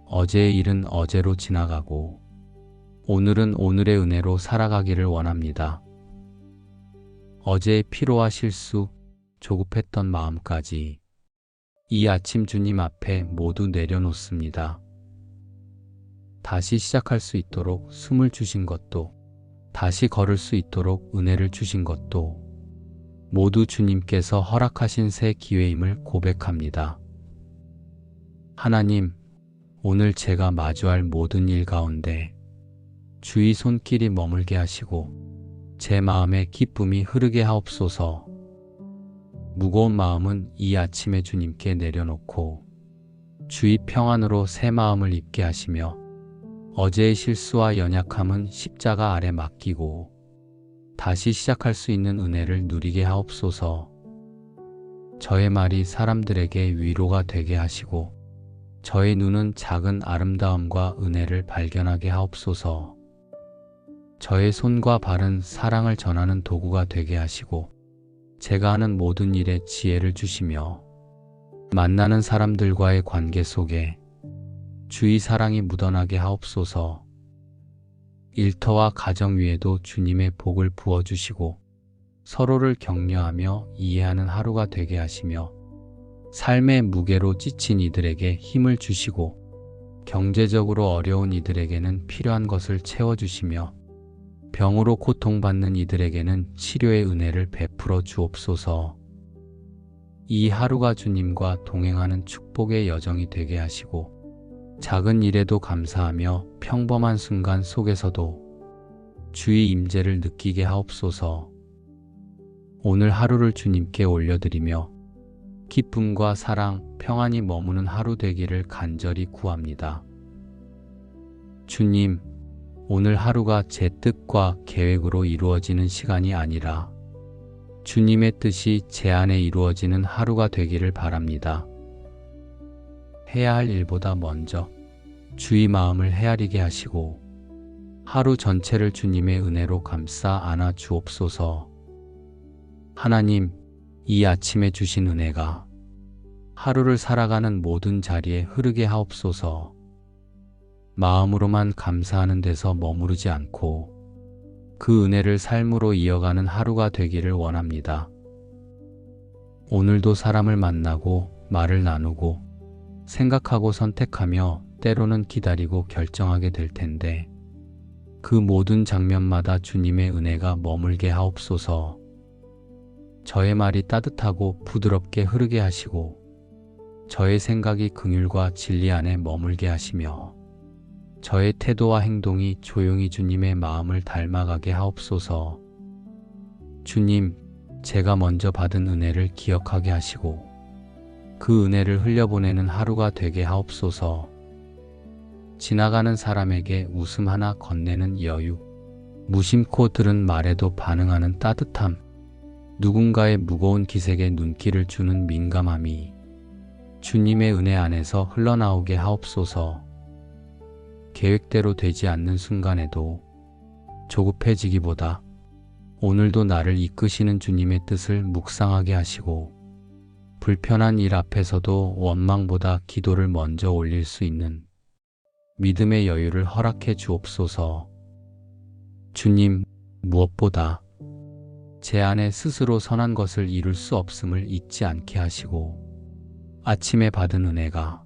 Speaker 1: 어제의 일은 어제로 지나가고 오늘은 오늘의 은혜로 살아가기를 원합니다. 어제의 피로와 실수, 조급했던 마음까지 이 아침 주님 앞에 모두 내려놓습니다. 다시 시작할 수 있도록 숨을 주신 것도 다시 걸을 수 있도록 은혜를 주신 것도 모두 주님께서 허락하신 새 기회임을 고백합니다. 하나님, 오늘 제가 마주할 모든 일 가운데 주의 손길이 머물게 하시고 제 마음에 기쁨이 흐르게 하옵소서. 무거운 마음은 이 아침에 주님께 내려놓고 주의 평안으로 새 마음을 입게 하시며 어제의 실수와 연약함은 십자가 아래 맡기고 다시 시작할 수 있는 은혜를 누리게 하옵소서. 저의 말이 사람들에게 위로가 되게 하시고 저의 눈은 작은 아름다움과 은혜를 발견하게 하옵소서. 저의 손과 발은 사랑을 전하는 도구가 되게 하시고 제가 하는 모든 일에 지혜를 주시며 만나는 사람들과의 관계 속에 주의 사랑이 묻어나게 하옵소서. 일터와 가정 위에도 주님의 복을 부어주시고 서로를 격려하며 이해하는 하루가 되게 하시며 삶의 무게로 지친 이들에게 힘을 주시고 경제적으로 어려운 이들에게는 필요한 것을 채워주시며 병으로 고통받는 이들에게는 치료의 은혜를 베풀어 주옵소서. 이 하루가 주님과 동행하는 축복의 여정이 되게 하시고 작은 일에도 감사하며 평범한 순간 속에서도 주의 임재를 느끼게 하옵소서. 오늘 하루를 주님께 올려드리며 기쁨과 사랑, 평안이 머무는 하루 되기를 간절히 구합니다. 주님, 오늘 하루가 제 뜻과 계획으로 이루어지는 시간이 아니라 주님의 뜻이 제 안에 이루어지는 하루가 되기를 바랍니다. 해야 할 일보다 먼저 주의 마음을 헤아리게 하시고 하루 전체를 주님의 은혜로 감싸 안아 주옵소서. 하나님, 이 아침에 주신 은혜가 하루를 살아가는 모든 자리에 흐르게 하옵소서. 마음으로만 감사하는 데서 머무르지 않고 그 은혜를 삶으로 이어가는 하루가 되기를 원합니다. 오늘도 사람을 만나고 말을 나누고 생각하고 선택하며 때로는 기다리고 결정하게 될 텐데 그 모든 장면마다 주님의 은혜가 머물게 하옵소서. 저의 말이 따뜻하고 부드럽게 흐르게 하시고 저의 생각이 긍휼과 진리 안에 머물게 하시며 저의 태도와 행동이 조용히 주님의 마음을 닮아가게 하옵소서. 주님, 제가 먼저 받은 은혜를 기억하게 하시고 그 은혜를 흘려보내는 하루가 되게 하옵소서. 지나가는 사람에게 웃음 하나 건네는 여유, 무심코 들은 말에도 반응하는 따뜻함, 누군가의 무거운 기색에 눈길을 주는 민감함이 주님의 은혜 안에서 흘러나오게 하옵소서. 계획대로 되지 않는 순간에도 조급해지기보다 오늘도 나를 이끄시는 주님의 뜻을 묵상하게 하시고 불편한 일 앞에서도 원망보다 기도를 먼저 올릴 수 있는 믿음의 여유를 허락해 주옵소서. 주님, 무엇보다 제 안에 스스로 선한 것을 이룰 수 없음을 잊지 않게 하시고 아침에 받은 은혜가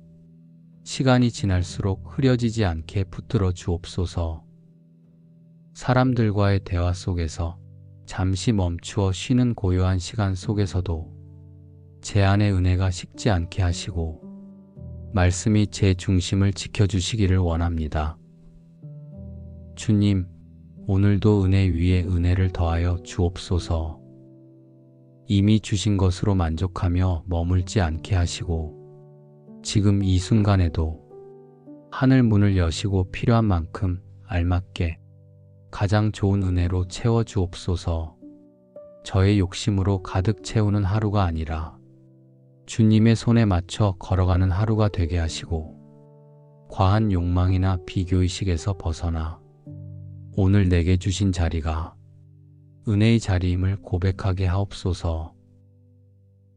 Speaker 1: 시간이 지날수록 흐려지지 않게 붙들어 주옵소서. 사람들과의 대화 속에서 잠시 멈추어 쉬는 고요한 시간 속에서도 제 안의 은혜가 식지 않게 하시고 말씀이 제 중심을 지켜주시기를 원합니다. 주님, 오늘도 은혜 위에 은혜를 더하여 주옵소서. 이미 주신 것으로 만족하며 머물지 않게 하시고 지금 이 순간에도 하늘 문을 여시고 필요한 만큼 알맞게 가장 좋은 은혜로 채워 주옵소서. 저의 욕심으로 가득 채우는 하루가 아니라 주님의 손에 맞춰 걸어가는 하루가 되게 하시고 과한 욕망이나 비교의식에서 벗어나 오늘 내게 주신 자리가 은혜의 자리임을 고백하게 하옵소서.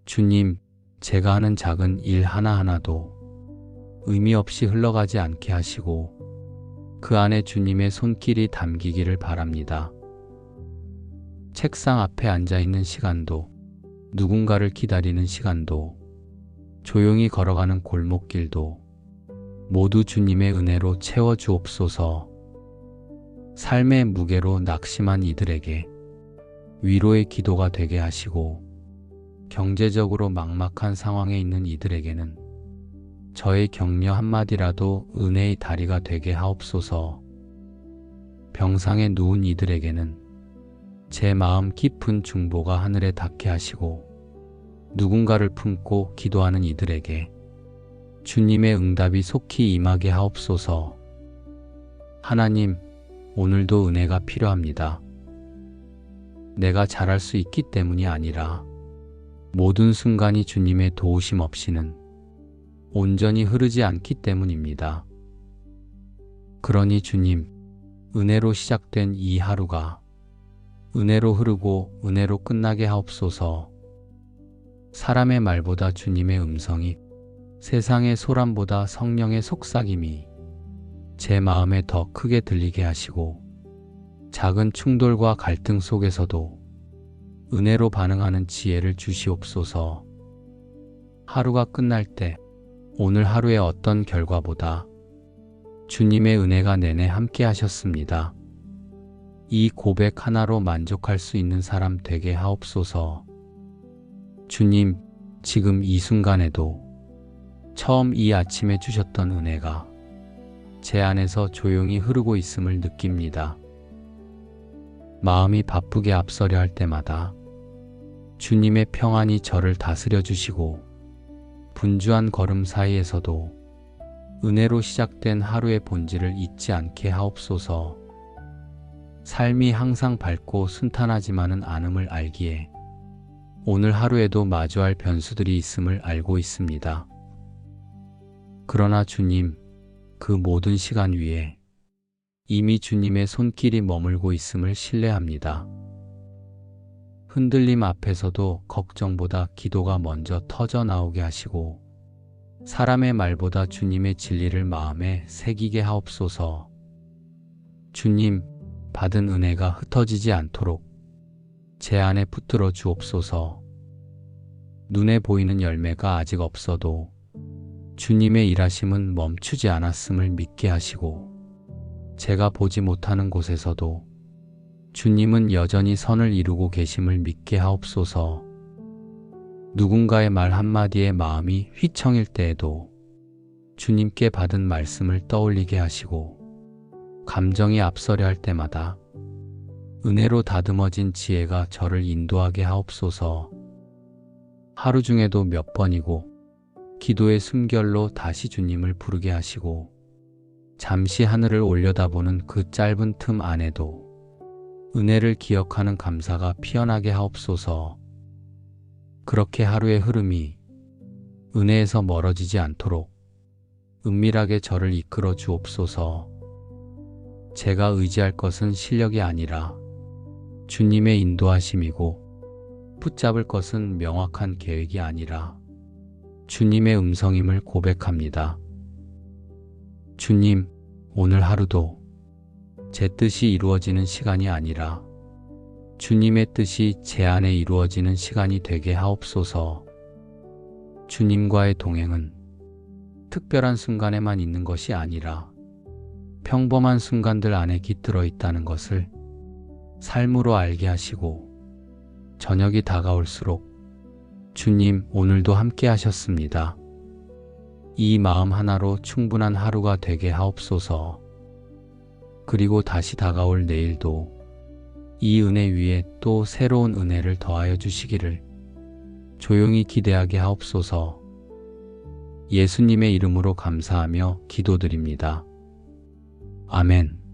Speaker 1: 주님, 제가 하는 작은 일 하나하나도 의미 없이 흘러가지 않게 하시고 그 안에 주님의 손길이 담기기를 바랍니다. 책상 앞에 앉아있는 시간도, 누군가를 기다리는 시간도, 조용히 걸어가는 골목길도 모두 주님의 은혜로 채워 주옵소서. 삶의 무게로 낙심한 이들에게 위로의 기도가 되게 하시고 경제적으로 막막한 상황에 있는 이들에게는 저의 격려 한마디라도 은혜의 다리가 되게 하옵소서. 병상에 누운 이들에게는 제 마음 깊은 중보가 하늘에 닿게 하시고 누군가를 품고 기도하는 이들에게 주님의 응답이 속히 임하게 하옵소서. 하나님, 오늘도 은혜가 필요합니다. 내가 잘할 수 있기 때문이 아니라 모든 순간이 주님의 도우심 없이는 온전히 흐르지 않기 때문입니다. 그러니 주님, 은혜로 시작된 이 하루가 은혜로 흐르고 은혜로 끝나게 하옵소서. 사람의 말보다 주님의 음성이, 세상의 소란보다 성령의 속삭임이 제 마음에 더 크게 들리게 하시고 작은 충돌과 갈등 속에서도 은혜로 반응하는 지혜를 주시옵소서. 하루가 끝날 때 오늘 하루의 어떤 결과보다 주님의 은혜가 내내 함께 하셨습니다. 이 고백 하나로 만족할 수 있는 사람 되게 하옵소서. 주님, 지금 이 순간에도 처음 이 아침에 주셨던 은혜가 제 안에서 조용히 흐르고 있음을 느낍니다. 마음이 바쁘게 앞서려 할 때마다 주님의 평안이 저를 다스려 주시고 분주한 걸음 사이에서도 은혜로 시작된 하루의 본질을 잊지 않게 하옵소서. 삶이 항상 밝고 순탄하지만은 않음을 알기에 오늘 하루에도 마주할 변수들이 있음을 알고 있습니다. 그러나 주님, 그 모든 시간 위에 이미 주님의 손길이 머물고 있음을 신뢰합니다. 흔들림 앞에서도 걱정보다 기도가 먼저 터져 나오게 하시고 사람의 말보다 주님의 진리를 마음에 새기게 하옵소서. 주님, 받은 은혜가 흩어지지 않도록 제 안에 붙들어 주옵소서. 눈에 보이는 열매가 아직 없어도 주님의 일하심은 멈추지 않았음을 믿게 하시고 제가 보지 못하는 곳에서도 주님은 여전히 선을 이루고 계심을 믿게 하옵소서. 누군가의 말 한마디에 마음이 휘청일 때에도 주님께 받은 말씀을 떠올리게 하시고 감정이 앞서려 할 때마다 은혜로 다듬어진 지혜가 저를 인도하게 하옵소서. 하루 중에도 몇 번이고 기도의 숨결로 다시 주님을 부르게 하시고 잠시 하늘을 올려다보는 그 짧은 틈 안에도 은혜를 기억하는 감사가 피어나게 하옵소서. 그렇게 하루의 흐름이 은혜에서 멀어지지 않도록 은밀하게 저를 이끌어 주옵소서. 제가 의지할 것은 실력이 아니라 주님의 인도하심이고 붙잡을 것은 명확한 계획이 아니라 주님의 음성임을 고백합니다. 주님, 오늘 하루도 제 뜻이 이루어지는 시간이 아니라 주님의 뜻이 제 안에 이루어지는 시간이 되게 하옵소서. 주님과의 동행은 특별한 순간에만 있는 것이 아니라 평범한 순간들 안에 깃들어 있다는 것을 삶으로 알게 하시고 저녁이 다가올수록 주님, 오늘도 함께 하셨습니다. 이 마음 하나로 충분한 하루가 되게 하옵소서. 그리고 다시 다가올 내일도 이 은혜 위에 또 새로운 은혜를 더하여 주시기를 조용히 기대하게 하옵소서. 예수님의 이름으로 감사하며 기도드립니다. 아멘.